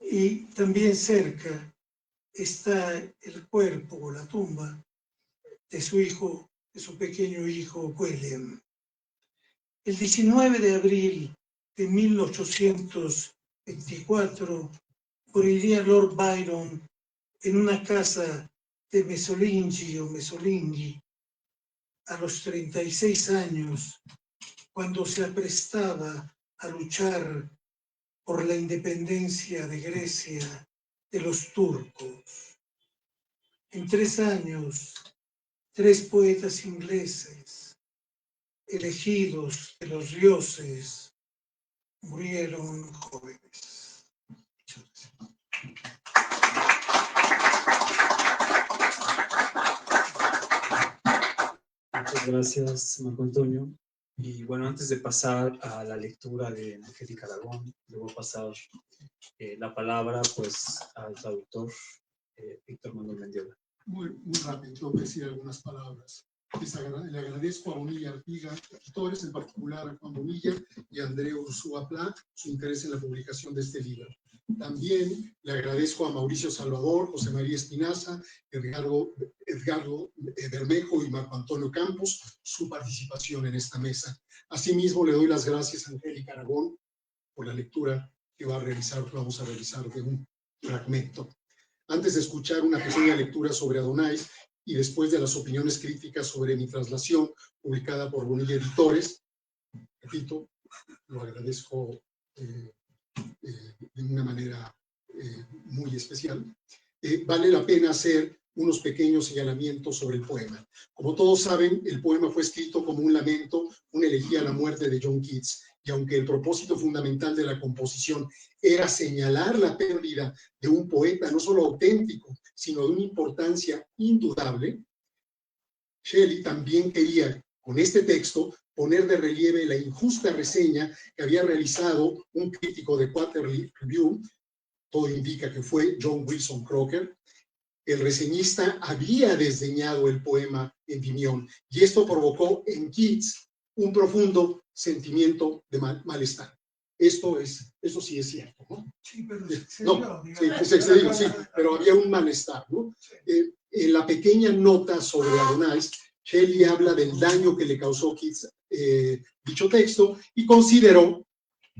Y también cerca está el cuerpo o la tumba de su hijo, de su pequeño hijo William. El 19 de abril de 1824 moriría Lord Byron en una casa de Mesolinghi o Mesolinghi a los 36 años, cuando se aprestaba a luchar por la independencia de Grecia de los turcos. En 3 años, 3 poetas ingleses, elegidos de los dioses, murieron jóvenes. Muchas gracias, Marco Antonio. Y bueno, antes de pasar a la lectura de Angélica Aragón, le voy a pasar la palabra pues al traductor Víctor Manuel Mendiola. Muy rápido, tengo que decir algunas palabras. Le agradezco a Bonilla Artigas, editores, en particular a Juan Bonilla y a Andreu Ursúa Pla, su interés en la publicación de este libro. También le agradezco a Mauricio Salvador, José María Espinaza, Edgardo Bermejo y Marco Antonio Campos su participación en esta mesa. Asimismo, le doy las gracias a Angélica Aragón por la lectura que vamos a realizar de un fragmento. Antes de escuchar una pequeña lectura sobre Adonais y después de las opiniones críticas sobre mi traslación publicada por Bonilla Editores, repito, lo agradezco de una manera muy especial, vale la pena hacer unos pequeños señalamientos sobre el poema. Como todos saben, el poema fue escrito como un lamento, una elegía a la muerte de John Keats, y aunque el propósito fundamental de la composición era señalar la pérdida de un poeta no solo auténtico, sino de una importancia indudable, Shelley también quería, con este texto, poner de relieve la injusta reseña que había realizado un crítico de Quarterly Review, todo indica que fue John Wilson Crocker. El reseñista había desdeñado el poema Endymion, y esto provocó en Keats un profundo sentimiento de malestar. Eso sí es cierto, ¿no? Sí, pero se excedió, sí, pero había un malestar, ¿no? En la pequeña nota sobre Adonais, Shelley habla del daño que le causó Keats dicho texto y consideró,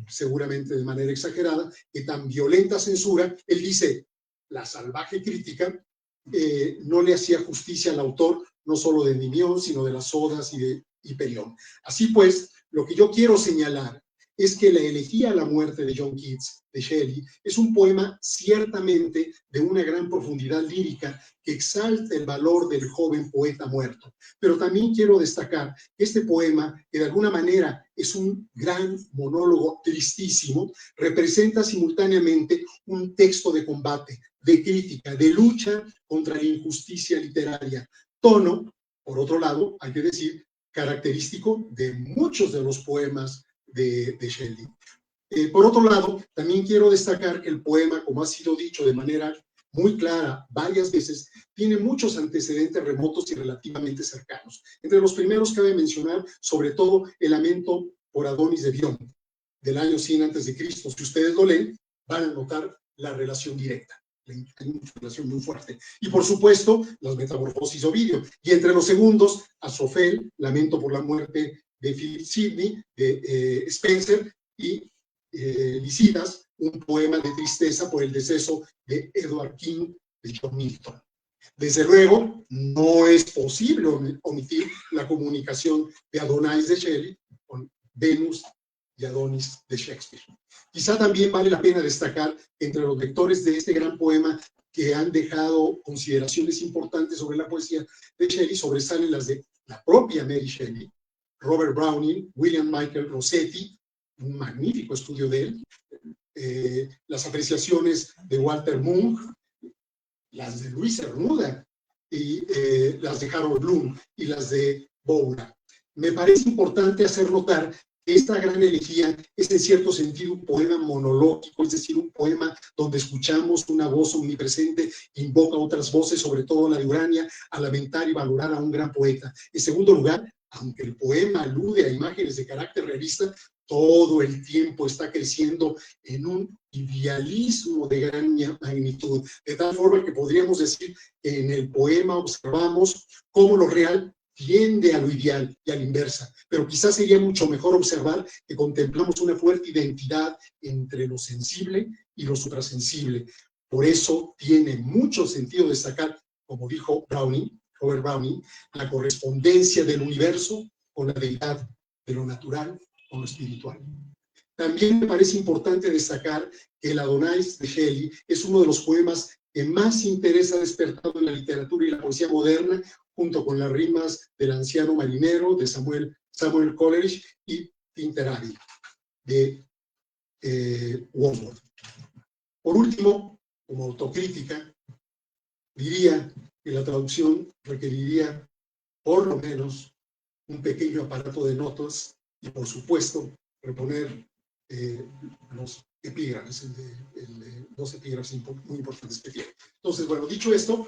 seguramente de manera exagerada, que tan violenta censura, él dice, la salvaje crítica no le hacía justicia al autor, no solo de Endymion, sino de las Odas y de Hiperión. Así pues, lo que yo quiero señalar es que la elegía a la muerte de John Keats, de Shelley, es un poema ciertamente de una gran profundidad lírica que exalta el valor del joven poeta muerto. Pero también quiero destacar que este poema, que de alguna manera es un gran monólogo tristísimo, representa simultáneamente un texto de combate, de crítica, de lucha contra la injusticia literaria. Tono, por otro lado, hay que decir, característico de muchos de los poemas de Shelley. Por otro lado, también quiero destacar que el poema, como ha sido dicho de manera muy clara varias veces, tiene muchos antecedentes remotos y relativamente cercanos. Entre los primeros cabe mencionar, sobre todo, el lamento por Adonis de Bion, del año 100 a.C. Si ustedes lo leen, van a notar la relación directa. Hay una relación muy fuerte. Y por supuesto, las metamorfosis de Ovidio. Y entre los segundos, Asofel, lamento por la muerte de Philip Sidney, de Spencer, y Lycidas, un poema de tristeza por el deceso de Edward King, de John Milton. Desde luego, no es posible omitir la comunicación de Adonais de Shelley con Venus y Adonis de Shakespeare. Quizá también vale la pena destacar entre los lectores de este gran poema que han dejado consideraciones importantes sobre la poesía de Shelley, sobresalen las de la propia Mary Shelley, Robert Browning, William Michael Rossetti, un magnífico estudio de él, las apreciaciones de Walter Munk, las de Luis Cernuda, y las de Harold Bloom y las de Bowler. Me parece importante hacer notar Esta gran elegía es en cierto sentido un poema monológico, es decir, un poema donde escuchamos una voz omnipresente que invoca otras voces, sobre todo la de Urania, a lamentar y valorar a un gran poeta. En segundo lugar, aunque el poema alude a imágenes de carácter realista, todo el tiempo está creciendo en un idealismo de gran magnitud, de tal forma que podríamos decir que en el poema observamos cómo lo real tiende a lo ideal y a la inversa, pero quizás sería mucho mejor observar que contemplamos una fuerte identidad entre lo sensible y lo suprasensible. Por eso tiene mucho sentido destacar, como dijo Robert Browning, la correspondencia del universo con la deidad, de lo natural con lo espiritual. También me parece importante destacar que el Adonais de Shelley es uno de los poemas que más interés ha despertado en la literatura y la poesía moderna, junto con las rimas del anciano marinero de Samuel Coleridge y Tinterari de Wordsworth. Por último, como autocrítica, diría que la traducción requeriría por lo menos un pequeño aparato de notas y, por supuesto, reponer los epígrafes, dos epígrafes muy importantes que tiene. Entonces, bueno, dicho esto,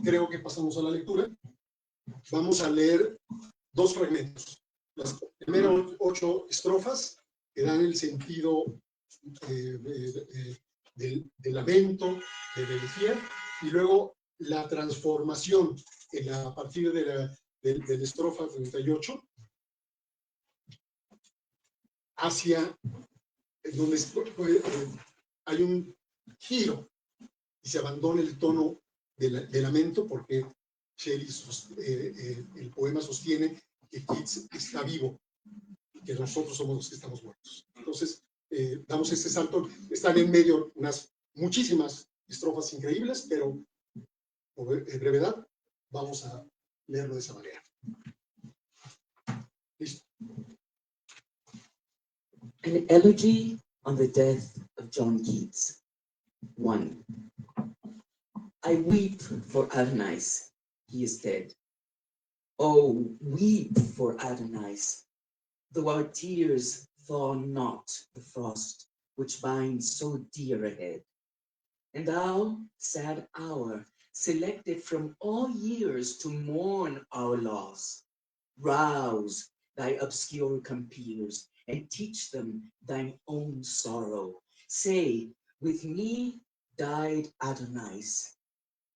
creo que pasamos a la lectura. Vamos a leer dos fragmentos. Las primeras 8 estrofas que dan el sentido del lamento, de la elegía, y luego la transformación a partir de la estrofa 38 hacia donde hay un giro y se abandona el tono de lamento, porque Shelley, el poema sostiene que Keats está vivo, que nosotros somos los que estamos muertos. Entonces, damos este salto. Están en medio unas muchísimas estrofas increíbles, pero por brevedad vamos a leerlo de esa manera. Listo. An elegy on the death of John Keats. 1. I weep for Adonais, he is dead. Oh, weep for Adonais, though our tears thaw not the frost which binds so dear a head. And thou, sad hour, selected from all years to mourn our loss, rouse thy obscure compeers and teach them thine own sorrow. Say, with me died Adonais,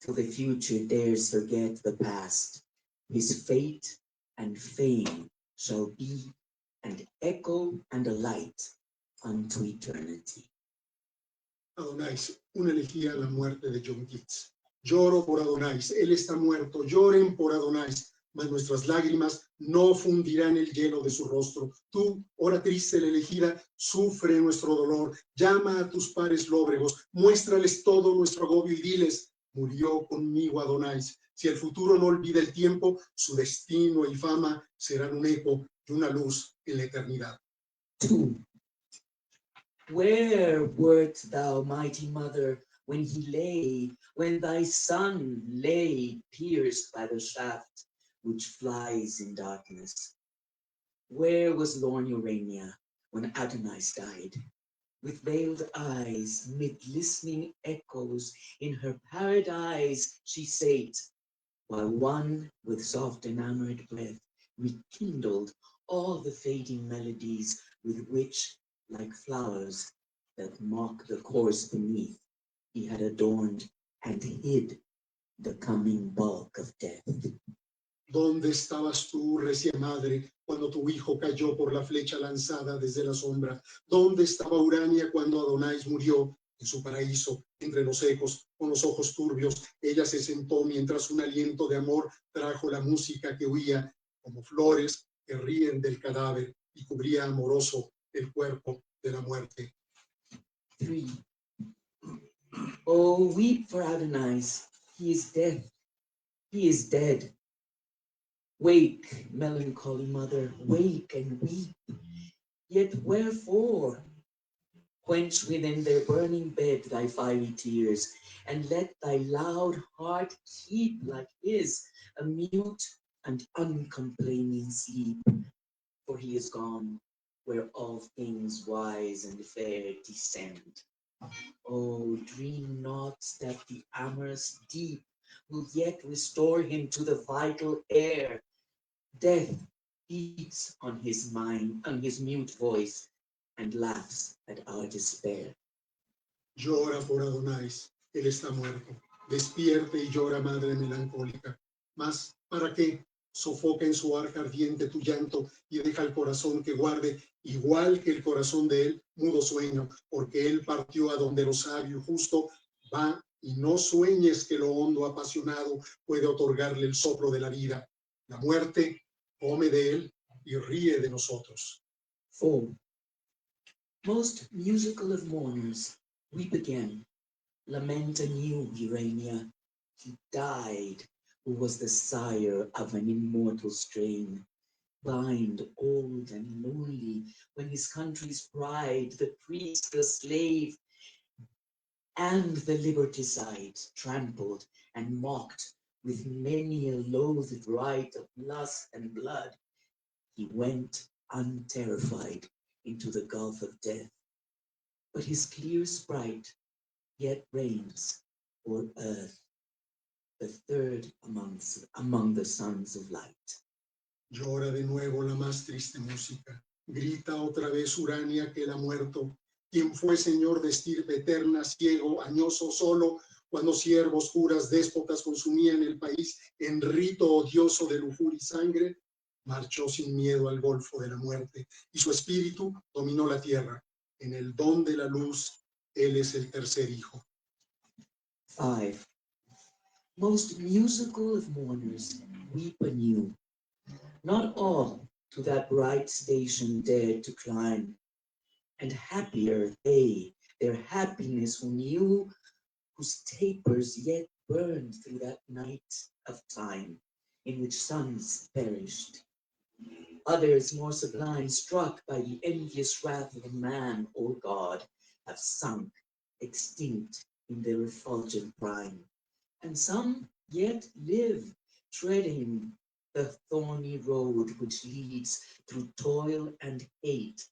till the future dares forget the past. His fate and fame shall be an echo and a light unto eternity. Adonais, una elegía a la muerte de John Keats. Lloro por Adonais, él está muerto, lloren por Adonais, mas nuestras lágrimas no fundirán el hielo de su rostro. Tú, hora triste la elegida, sufre nuestro dolor, llama a tus pares lóbregos, muéstrales todo nuestro agobio y diles, murió conmigo Adonais. Si el futuro no olvida el tiempo, su destino y fama serán un eco y una luz en la eternidad. 2. Where wert thou, mighty mother, when thy son lay pierced by the shaft which flies in darkness? Where was lorn Urania when Adonais died? With veiled eyes, mid listening echoes, in her paradise she sate, while one with soft enamored breath rekindled all the fading melodies with which, like flowers that mock the corse beneath, he had adorned and hid the coming bulk of death. ¿Dónde estabas tú, recia madre, cuando tu hijo cayó por la flecha lanzada desde la sombra? ¿Dónde estaba Urania cuando Adonais murió? En su paraíso, entre los ecos, con los ojos turbios, ella se sentó mientras un aliento de amor trajo la música que huía, como flores que ríen del cadáver, y cubría amoroso el cuerpo de la muerte. 3. Oh, weep for Adonais, he is dead, he is dead. Wake, melancholy mother, wake and weep. Yet wherefore? Quench within their burning bed thy fiery tears, and let thy loud heart keep like his a mute and uncomplaining sleep. for he is gone where all things wise and fair descend. Oh, dream not that the amorous deep will yet restore him to the vital air. Death beats on his mind, on his mute voice, and laughs at our despair. Llora por Adonais, él está muerto. Despierte y llora, madre melancólica. Mas, ¿para qué? Sofoca en su arca ardiente tu llanto y deja el corazón que guarde, igual que el corazón de él, mudo sueño, porque él partió a donde lo sabio y justo va, y no sueñes que lo hondo apasionado puede otorgarle el soplo de la vida. La muerte come de él y ríe de nosotros. 4. Most musical of mourners, weep again, lament anew, Urania. He died, who was the sire of an immortal strain, blind, old, and lonely, when his country's pride, the priest, the slave, and the liberticide trampled and mocked with many a loathed rite of lust and blood. He went unterrified into the gulf of death, but his clear sprite yet reigns o'er earth, the third among the sons of light. Llora de nuevo la más triste música. Grita otra vez Urania que él ha muerto. Quien fue señor de estirpe eterna, ciego, añoso, solo, cuando siervos, juras, déspotas consumían el país en rito odioso de lujuria y sangre, marchó sin miedo al golfo de la muerte, y su espíritu dominó la tierra. En el don de la luz, él es el tercer hijo. 5. Most musical of mourners, weep anew. Not all to that bright station dared to climb, and happier they, their happiness who knew, whose tapers yet burned through that night of time in which suns perished. Others more sublime, struck by the envious wrath of man or God, have sunk, extinct in their effulgent prime. And some yet live, treading the thorny road which leads through toil and hate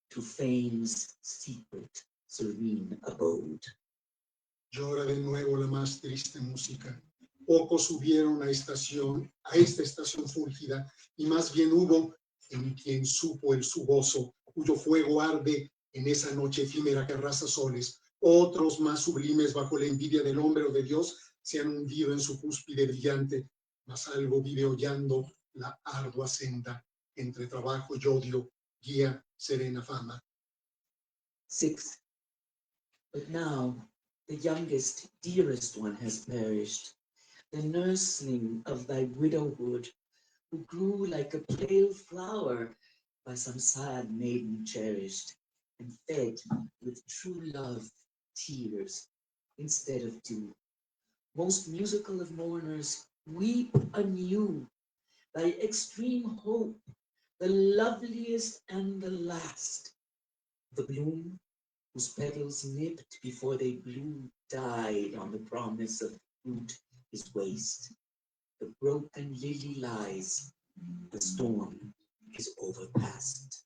to fame's secret, serene abode. Llora de nuevo la más triste música. Pocos subieron a esta estación fúlgida, y más bien hubo en quien supo el su gozo, cuyo fuego arde en esa noche efímera que arrasa soles. Otros más sublimes bajo la envidia del hombre o de Dios se han hundido en su cúspide brillante, mas algo vive hollando la ardua senda entre trabajo y odio, guía serena fama. 6. But now the youngest, dearest one has perished, the nursling of thy widowhood, who grew like a pale flower by some sad maiden cherished, and fed with true love tears instead of dew. Most musical of mourners, weep anew thy extreme hope, the loveliest and the last. The bloom whose petals nipped before they blew died on the promise of fruit is waste. The broken lily lies, the storm is overpast.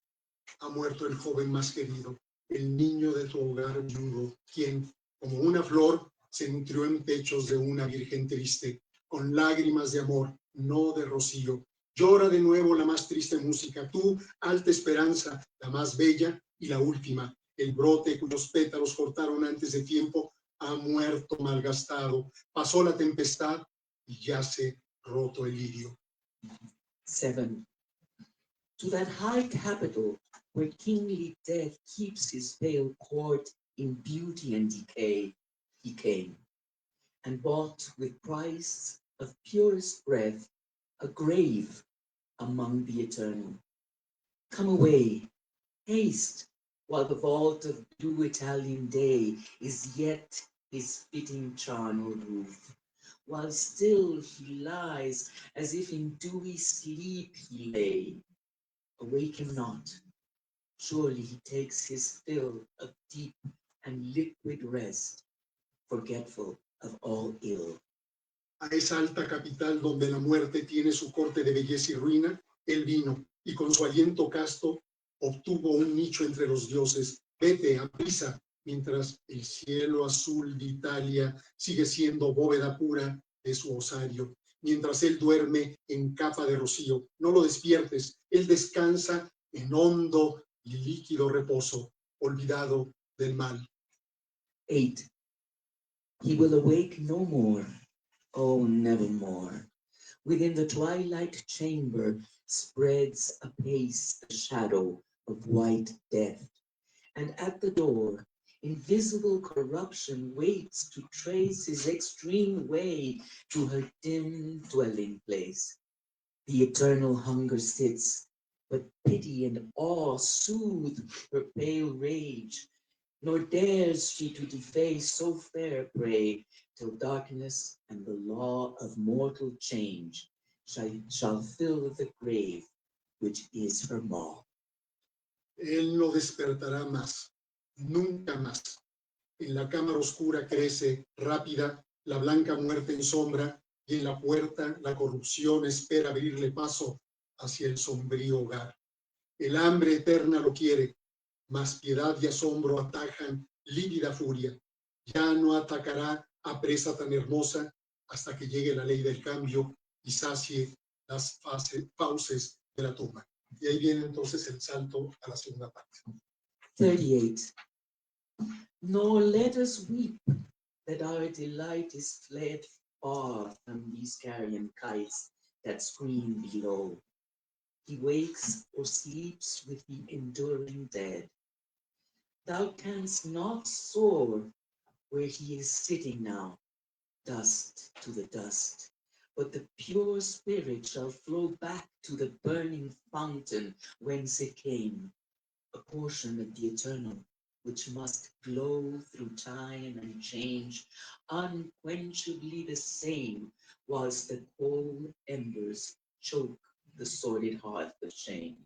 Ha muerto el joven más querido, el niño de tu hogar viudo, quien, como una flor, se nutrió en pechos de una virgen triste, con lágrimas de amor, no de rocío. Llora de nuevo la más triste música, tú, alta esperanza, la más bella y la última. El brote cuyos pétalos cortaron antes de tiempo ha muerto malgastado. Pasó la tempestad y yace roto el lirio. 7. To that high capital where kingly death keeps his pale court in beauty and decay, he came, and bought with price of purest breath a grave among the eternal. Come away, haste, while the vault of blue Italian day is yet his fitting charnel roof, while still he lies as if in dewy sleep he lay. Awaken not, surely he takes his fill of deep and liquid rest, forgetful of all ill. A esa alta capital donde la muerte tiene su corte de belleza y ruina, él vino, y con su aliento casto obtuvo un nicho entre los dioses. Vete, aprisa, mientras el cielo azul de Italia sigue siendo bóveda pura de su osario. Mientras él duerme en capa de rocío, no lo despiertes, él descansa en hondo y líquido reposo, olvidado del mal. 8. He will awake no more, oh, nevermore. Within the twilight chamber spreads apace the shadow of white death, and at the door invisible corruption waits to trace his extreme way to her dim dwelling place. The eternal hunger sits, but pity and awe soothe her pale rage, nor dares she to deface so fair prey, till darkness and the law of mortal change shall fill the grave, which is her maw. Él no despertará más, nunca más. En la cámara oscura crece, rápida, la blanca muerte en sombra, y en la puerta la corrupción espera abrirle paso hacia el sombrío hogar. El hambre eterna lo quiere, mas piedad y asombro atajan lívida furia. Ya no atacará a presa tan hermosa hasta que llegue la ley del cambio y sacie las fauces de la tumba. Y ahí viene entonces el salto a la segunda parte. 38. Nor let us weep that our delight is fled far from these carrion kites that scream below. He wakes or sleeps with the enduring dead. Thou canst not soar where he is sitting now, dust to the dust, but the pure spirit shall flow back to the burning fountain whence it came, a portion of the eternal, which must glow through time and change, unquenchably the same, whilst the cold embers choke the sordid hearth of shame.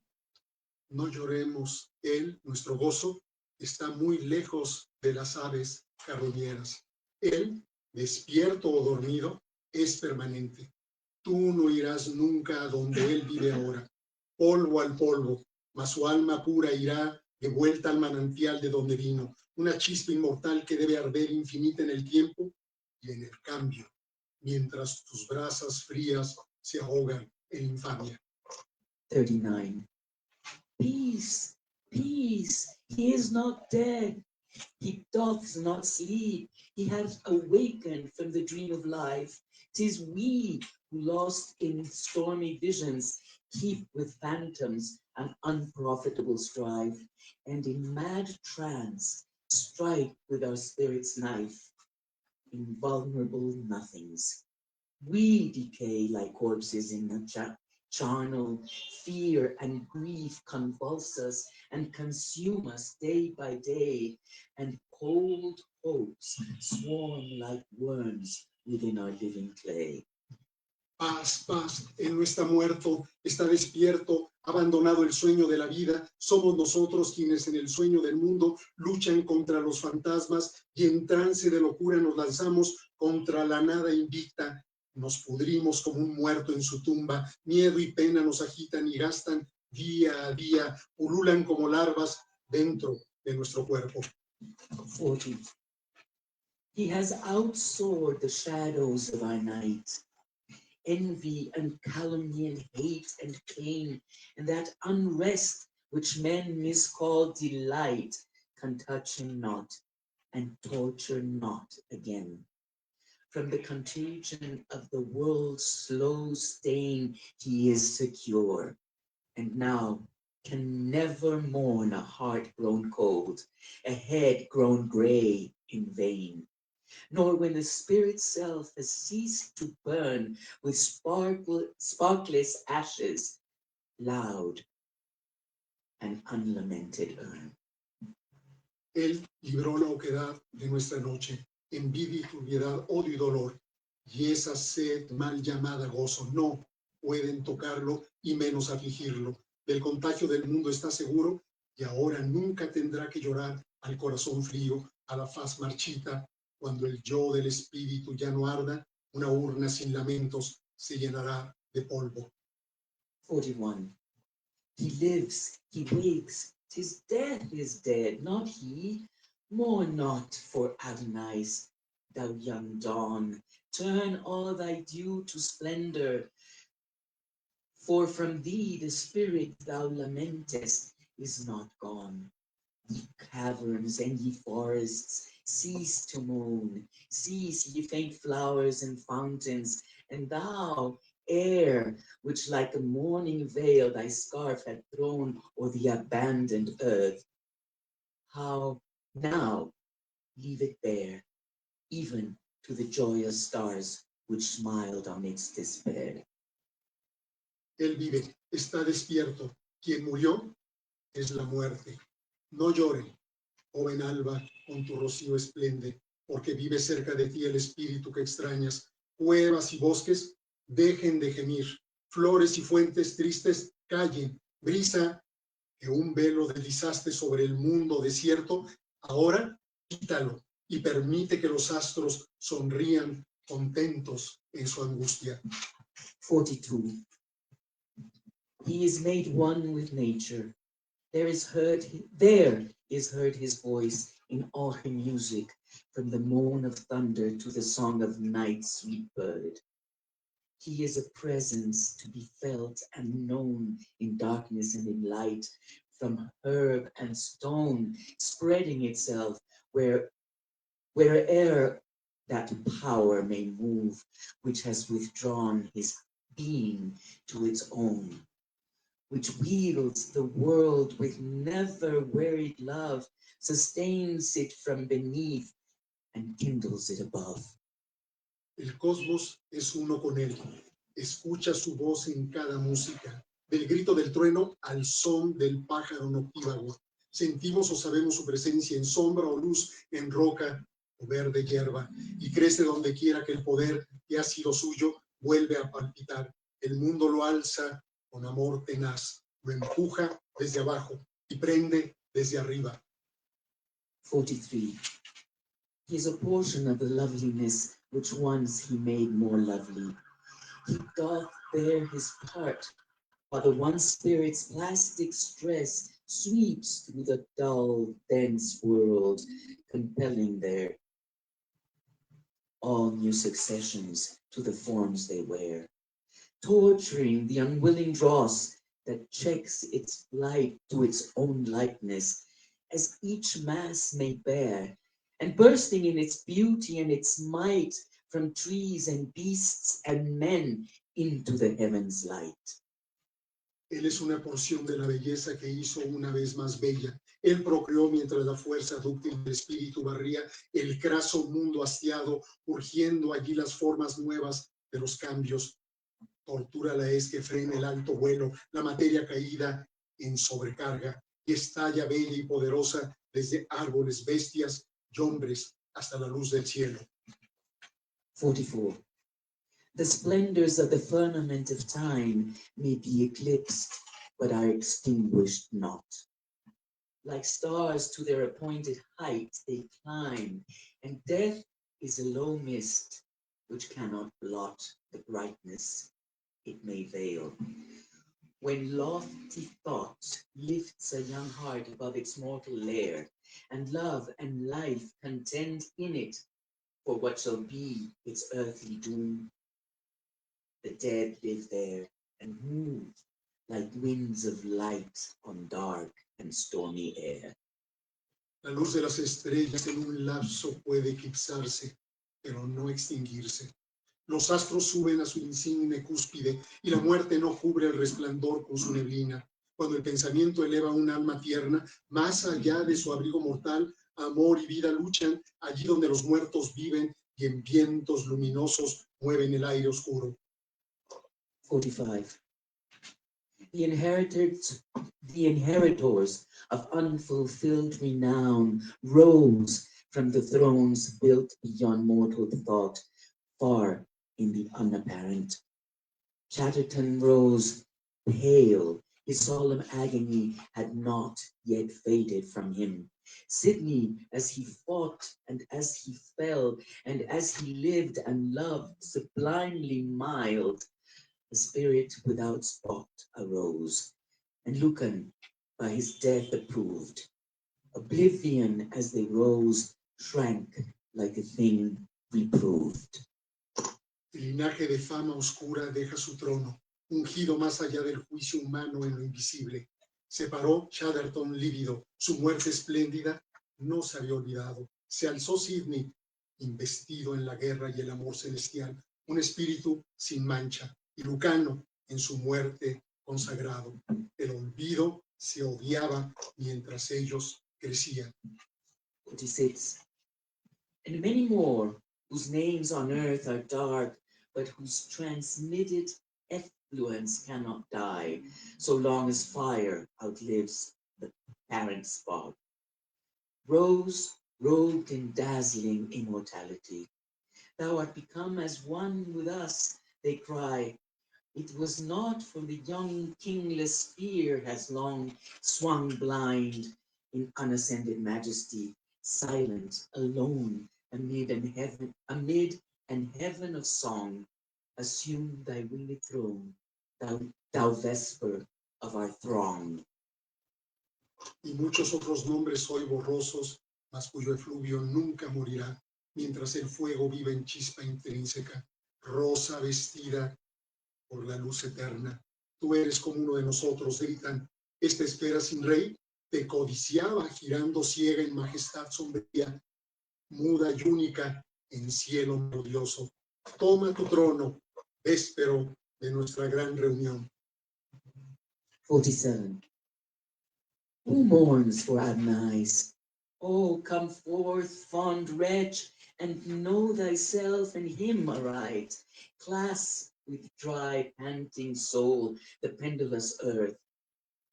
No lloremos, él, nuestro gozo, está muy lejos de las aves carroñeras. Él, despierto o dormido, es permanente. Tú no irás nunca a donde él vive ahora. Polvo al polvo, mas su alma pura irá de vuelta al manantial de donde vino. Una chispa inmortal que debe arder infinita en el tiempo y en el cambio, mientras tus brasas frías se ahogan en infamia. 39. Peace, peace, he is not dead. He doth not sleep. He hath awakened from the dream of life. 'Tis we who, lost in stormy visions, keep with phantoms an unprofitable strife, and in mad trance strike with our spirit's knife, invulnerable nothings. We decay like corpses in a charnel. Fear and grief convulse us and consume us day by day, and cold hopes swarm like worms within our living clay. Paz, paz, él no está muerto, está despierto, ha abandonado el sueño de la vida. Somos nosotros quienes en el sueño del mundo luchan contra los fantasmas y en trance de locura nos lanzamos contra la nada invicta. Nos pudrimos como un muerto en su tumba. Miedo y pena nos agitan y gastan día a día, pululan como larvas dentro de nuestro cuerpo. 40. He has outsoared the shadows of our night. Envy and calumny and hate and pain, and that unrest which men miscall delight, can touch him not and torture not again. From the contagion of the world's slow stain he is secure, and now can never mourn a heart grown cold, a head grown gray in vain, nor when the spirit's self has ceased to burn with sparkless ashes, loud and unlamented urn. Él libró la oquedad de nuestra noche, envidia y turbiedad, odio y dolor, y esa sed mal llamada gozo no pueden tocarlo y menos afligirlo. Del contagio del mundo está seguro y ahora nunca tendrá que llorar al corazón frío, a la faz marchita. Cuando el yo del espíritu ya no arda, una urna sin lamentos se llenará de polvo. 41. He lives, he wakes, 'tis death is dead, not he. Mourn not for Adonai, thou young dawn. Turn all thy dew to splendor, for from thee the spirit thou lamentest is not gone. Ye caverns and ye forests, cease to moan, cease ye faint flowers and fountains, and thou, air, which like a mourning veil thy scarf had thrown o'er the abandoned earth, how now leave it bare, even to the joyous stars which smiled on its despair. Él vive, está despierto. Quien murió es la muerte. No llore, joven alba, con tu rocío esplende, porque vive cerca de ti el espíritu que extrañas. Cuevas y bosques dejen de gemir. Flores y fuentes tristes callen. Brisa, que un velo deslizaste sobre el mundo desierto, ahora quítalo y permite que los astros sonrían contentos en su angustia. 42. He is made one with nature. There is heard his voice in all her music, from the moan of thunder to the song of night's sweet bird. He is a presence to be felt and known in darkness and in light, from herb and stone, spreading itself where'er that power may move, which has withdrawn his being to its own, which wields the world with never wearied love, sustains it from beneath and kindles it above. El cosmos es uno con él. Escucha su voz en cada música, del grito del trueno al son del pájaro noctívago. Sentimos o sabemos su presencia en sombra o luz, en roca o verde hierba, y crece donde quiera que el poder que ha sido suyo vuelve a palpitar. El mundo lo alza con amor tenaz, lo empuja desde abajo y prende desde arriba. 43. He is a portion of the loveliness which once he made more lovely. He doth bear his part, while the one spirit's plastic stress sweeps through the dull, dense world, compelling their all new successions to the forms they wear, torturing the unwilling dross that checks its flight to its own likeness, as each mass may bear, and bursting in its beauty and its might from trees and beasts and men into the heavens light. Él es una porción de la belleza que hizo una vez más bella. Él procreó mientras la fuerza dúctil del espíritu barría el craso mundo hastiado, urgiendo allí las formas nuevas de los cambios. Tortura la es que frena el alto vuelo, la materia caída en sobrecarga, y estalla bella y poderosa desde árboles, bestias y hombres hasta la luz del cielo. 44. The splendors of the firmament of time may be eclipsed, but are extinguished not. Like stars to their appointed height they climb, and death is a low mist which cannot blot the brightness it may veil. When lofty thought lifts a young heart above its mortal lair, and love and life contend in it for what shall be its earthly doom, the dead live there and move like winds of light on dark and stormy air. La luz de las estrellas en un lapso puede eclipsarse, pero no extinguirse. Los astros suben a su insigne cúspide y la muerte no cubre el resplandor con su neblina. Cuando el pensamiento eleva un alma tierna, más allá de su abrigo mortal, amor y vida luchan allí donde los muertos viven y en vientos luminosos mueven el aire oscuro. 45. The inheritors of unfulfilled renown rose from the thrones built beyond mortal thought, far in the unapparent. Chatterton rose pale, his solemn agony had not yet faded from him. Sidney, as he fought and as he fell, and as he lived and loved, sublimely mild, the spirit without spot arose, and Lucan by his death approved. Oblivion as they rose shrank like a thing reproved. El linaje de fama oscura deja su trono, ungido más allá del juicio humano en lo invisible. Se paró Chatterton lívido, su muerte espléndida no se había olvidado. Se alzó Sidney, investido en la guerra y el amor celestial, un espíritu sin mancha, y Lucano en su muerte consagrado. El olvido se odiaba mientras ellos crecían. 46. And many more whose names on earth are dark, but whose transmitted effluence cannot die, so long as fire outlives the parent spark. Rose, robed in dazzling immortality, thou art become as one with us, they cry. It was not for the young kingless fear has long swung blind in unascended majesty, silent, alone, amid an heaven of song. Assume thy winged throne, thou vesper of our throng. Y muchos otros nombres hoy borrosos, mas cuyo efluvio nunca morirá, mientras el fuego vive en chispa intrínseca, rosa vestida por la luz eterna. Tú eres como uno de nosotros, gritan. Esta espera sin rey te codiciaba, girando ciega en majestad sombría, muda y única en cielo melodioso. Toma tu trono, véspero de nuestra gran reunión. 47. Who mourns for Adonais? Oh, come forth, fond wretch, and know thyself and him aright. Clasp with dry, panting soul the pendulous earth,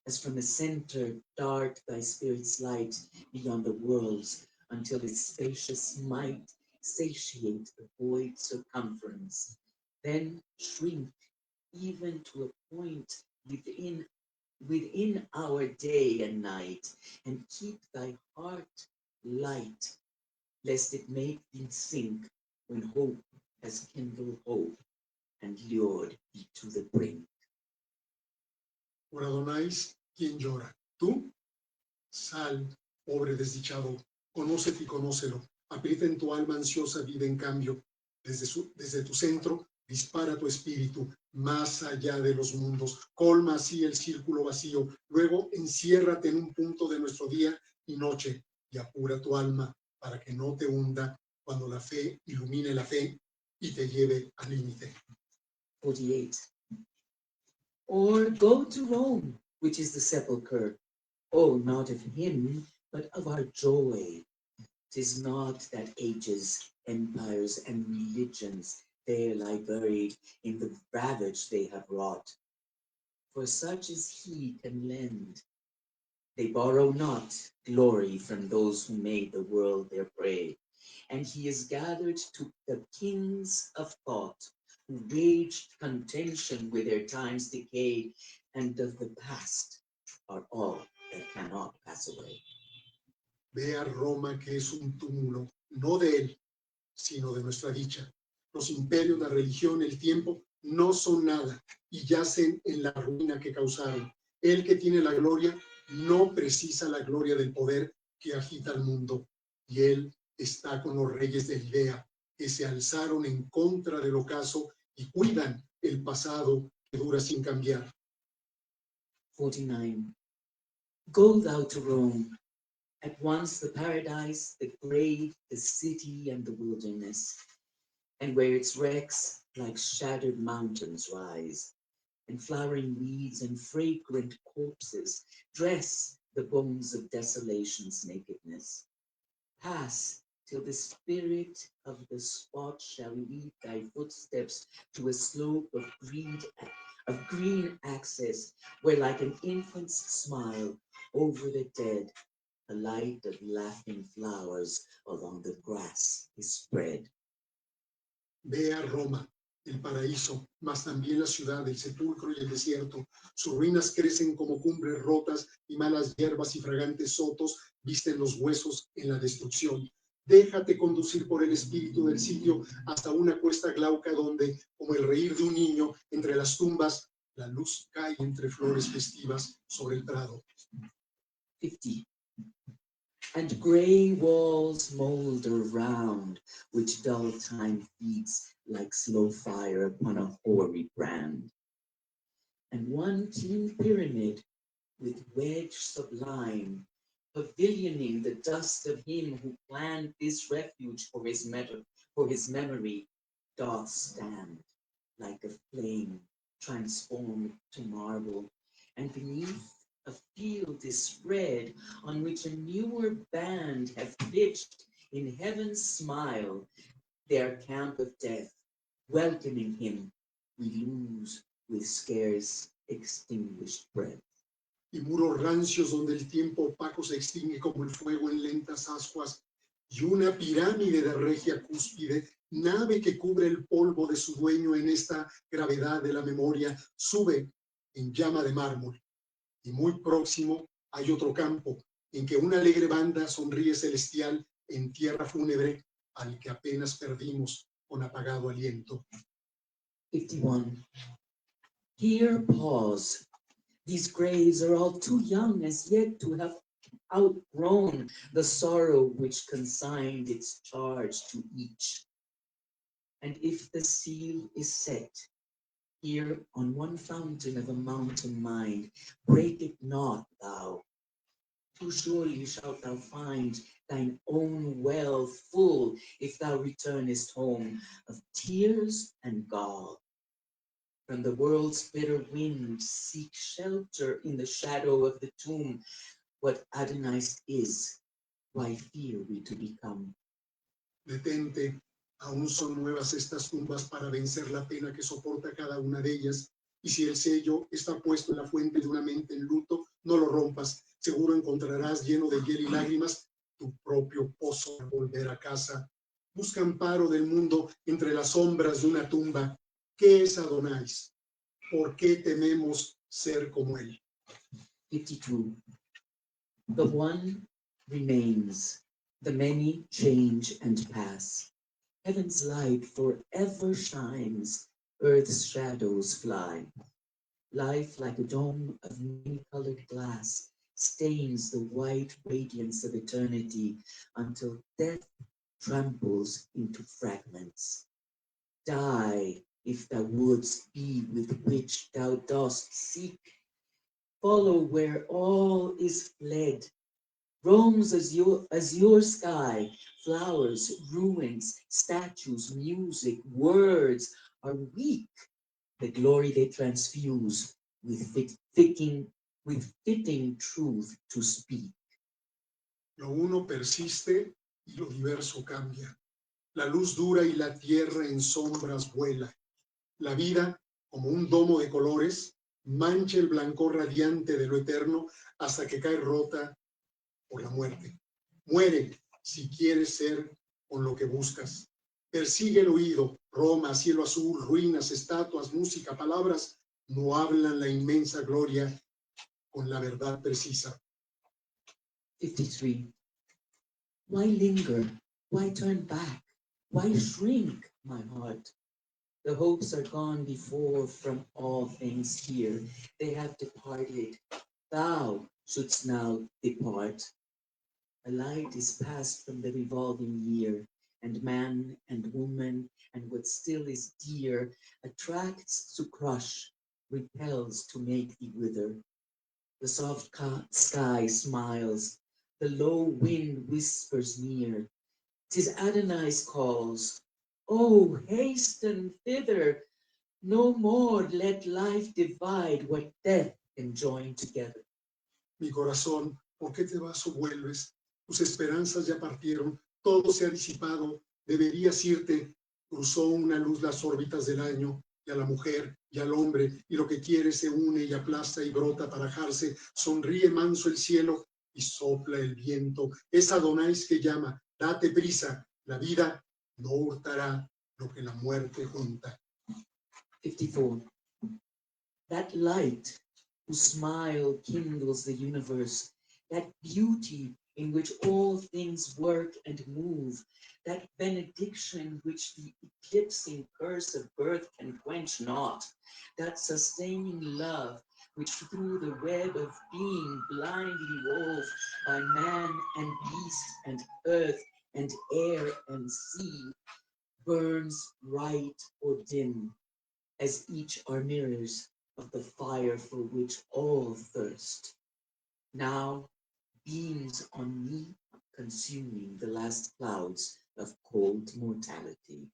as from the center dart thy spirit's light beyond the worlds, until its spacious might satiate the void circumference. Then shrink even to a point within our day and night, and keep thy heart light, lest it make thee sink when hope has kindled hope and lured thee to the brink. Por Adonais, ¿quién llora? ¿Tú? Sal, pobre desdichado, conócete y conócelo. Aprieta en tu alma ansiosa vida en cambio. Desde tu centro, dispara tu espíritu más allá de los mundos. Colma así el círculo vacío. Luego enciérrate en un punto de nuestro día y noche y apura tu alma para que no te hunda cuando la fe ilumine la fe y te lleve al límite. 48. Or go to Rome, which is the sepulchre. Oh, not of him, but of our joy. 'Tis not that ages, empires, and religions there lie buried in the ravage they have wrought. For such as he can lend. They borrow not glory from those who made the world their prey. And he is gathered to the kings of thought, who waged contention with their time's decay, and of the past are all that cannot pass away. Ve a Roma, que es un túmulo, no de él, sino de nuestra dicha. Los imperios, la religión, el tiempo, no son nada y yacen en la ruina que causaron. El que tiene la gloria no precisa la gloria del poder que agita el mundo. Y él está con los reyes de Judea, que se alzaron en contra del ocaso y cuidan el pasado que dura sin cambiar. 49. Go thou to Rome, at once the paradise, the grave, the city, and the wilderness, and where its wrecks like shattered mountains rise, and flowering weeds and fragrant corpses dress the bones of desolation's nakedness. Pass till the spirit of the spot shall lead thy footsteps to a slope of green access, where like an infant's smile over the dead, the light of laughing flowers along the grass is spread. Ve a Roma, el paraíso, mas también la ciudad, el sepulcro y el desierto. Sus ruinas crecen como cumbres rotas y malas hierbas y fragantes sotos visten los huesos en la destrucción. Déjate conducir por el espíritu del sitio hasta una cuesta glauca donde, como el reír de un niño, entre las tumbas La luz cae entre flores festivas sobre el prado. 50. And gray walls molder round, which dull time feeds like slow fire upon a hoary brand. And one keen pyramid with wedge sublime, pavilioning the dust of him who planned this refuge for his memory, doth stand like a flame transformed to marble, and beneath a field is spread on which a newer band have pitched in heaven's smile their camp of death, welcoming him, we lose with scarce extinguished breath. Y muros rancios donde el tiempo opaco se extingue como el fuego en lentas ascuas, y una pirámide de regia cúspide, nave que cubre el polvo de su dueño en esta gravedad de la memoria, sube en llama de mármol. Y muy próximo hay otro campo, en que una alegre banda sonríe celestial en tierra fúnebre al que apenas perdimos con apagado aliento. 51. Here pause. These graves are all too young as yet to have outgrown the sorrow which consigned its charge to each. And if the seal is set here on one fountain of a mountain mind, break it not, thou. Too surely shalt thou find thine own well full if thou returnest home of tears and gall. From the world's bitter wind, seek shelter in the shadow of the tomb. What Adonais is, why fear we to become? Detente, aún son nuevas estas tumbas para vencer la pena que soporta cada una de ellas. Y si el sello está puesto en la fuente de una mente en luto, no lo rompas. Seguro encontrarás lleno de hiel y lágrimas tu propio pozo al volver a casa. Busca amparo del mundo entre las sombras de una tumba. ¿Qué es Adonais? ¿Por qué tememos ser como él? 52. The one remains, the many change and pass. Heaven's light forever shines, earth's shadows fly. Life, like a dome of many-colored glass, stains the white radiance of eternity until death tramples into fragments. Die, if thou wouldst be with which thou dost seek. Follow where all is fled. Roam's azure sky, flowers, ruins, statues, music, words are weak. The glory they transfuse with fitting truth to speak. Lo uno persiste y lo diverso cambia. La luz dura y la tierra en sombras vuela. La vida, como un domo de colores, mancha el blancor radiante de lo eterno hasta que cae rota por la muerte. Muere si quieres ser con lo que buscas. Persigue el oído, Roma, cielo azul, ruinas, estatuas, música, palabras, no hablan la inmensa gloria con la verdad precisa. 53. Why linger? Why turn back? Why shrink, my heart? The hopes are gone before from all things here. They have departed. Thou shouldst now depart. A light is passed from the revolving year, and man and woman and what still is dear attracts to crush, repels to make thee wither. The soft sky smiles, the low wind whispers near. 'Tis Adonais calls, oh, hasten thither. No more let life divide what death can join together. Mi corazón, ¿por qué te vas o vuelves? Tus esperanzas ya partieron, todo se ha disipado. Deberías irte. Cruzó una luz las órbitas del año, y a la mujer y al hombre, y lo que quiere se une y aplasta y brota para ajarse. Sonríe manso el cielo y sopla el viento. Es Adonais que llama, date prisa, la vida no hurtará lo que la muerte junta. 54. That light whose smile kindles the universe, that beauty in which all things work and move, that benediction which the eclipsing curse of birth can quench not, that sustaining love which through the web of being blindly wove by man and beast and earth and air and sea, burns bright or dim, as each are mirrors of the fire for which all thirst. Now beams on me, consuming the last clouds of cold mortality.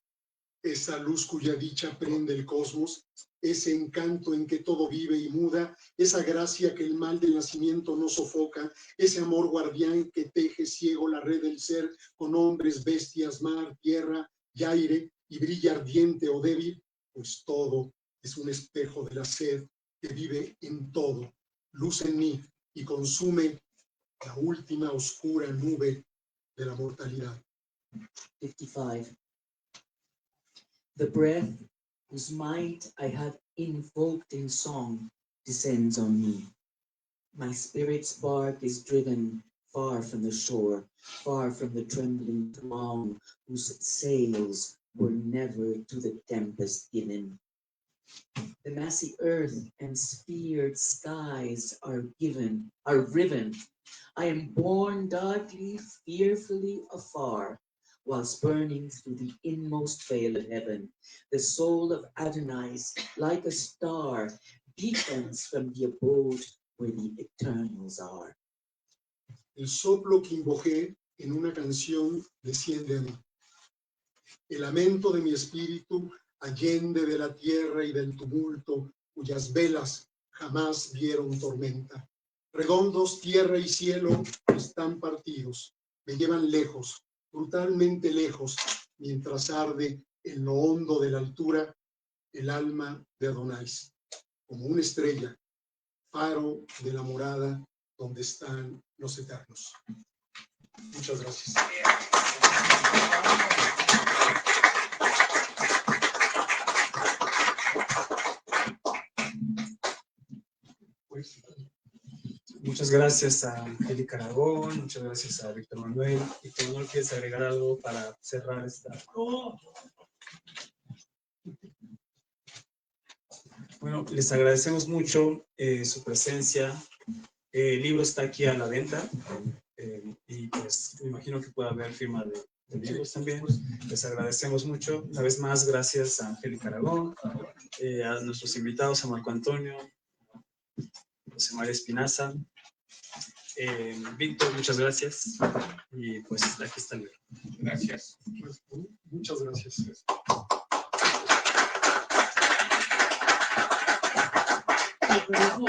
Esa luz cuya dicha prende el cosmos, ese encanto en que todo vive y muda, esa gracia que el mal del nacimiento no sofoca, ese amor guardián que teje ciego la red del ser con hombres, bestias, mar, tierra y aire, y brilla ardiente o débil, pues todo es un espejo de la sed que vive en todo, luz en mí y consume la última oscura nube de la mortalidad. 55. The breath whose might I have invoked in song descends on me. My spirit's spark is driven far from the shore, far from the trembling throng whose sails were never to the tempest given. The massy earth and sphered skies are riven. I am borne darkly, fearfully afar, whilst burning through the inmost veil of heaven, the soul of Adonai, like a star, beacons from the abode where the eternals are. El soplo que invoqué en una canción desciende a mí. El lamento de mi espíritu allende de la tierra y del tumulto, cuyas velas jamás vieron tormenta. Redondos, tierra y cielo están partidos, me llevan lejos, brutalmente lejos, mientras arde en lo hondo de la altura el alma de Adonai, como una estrella, faro de la morada donde están los eternos. Muchas gracias. Muchas gracias a Angélica Aragón, muchas gracias a Víctor Manuel. Víctor Manuel, ¿quieres agregar algo para cerrar esta? Bueno, les agradecemos mucho su presencia. El libro está aquí a la venta y pues me imagino que pueda haber firma de libros también. Les agradecemos mucho. Una vez más, gracias a Angélica Aragón, a nuestros invitados, a Marco Antonio, José María Espinaza. Víctor, muchas gracias. Y pues aquí está el libro. Gracias. Muchas gracias. Pero,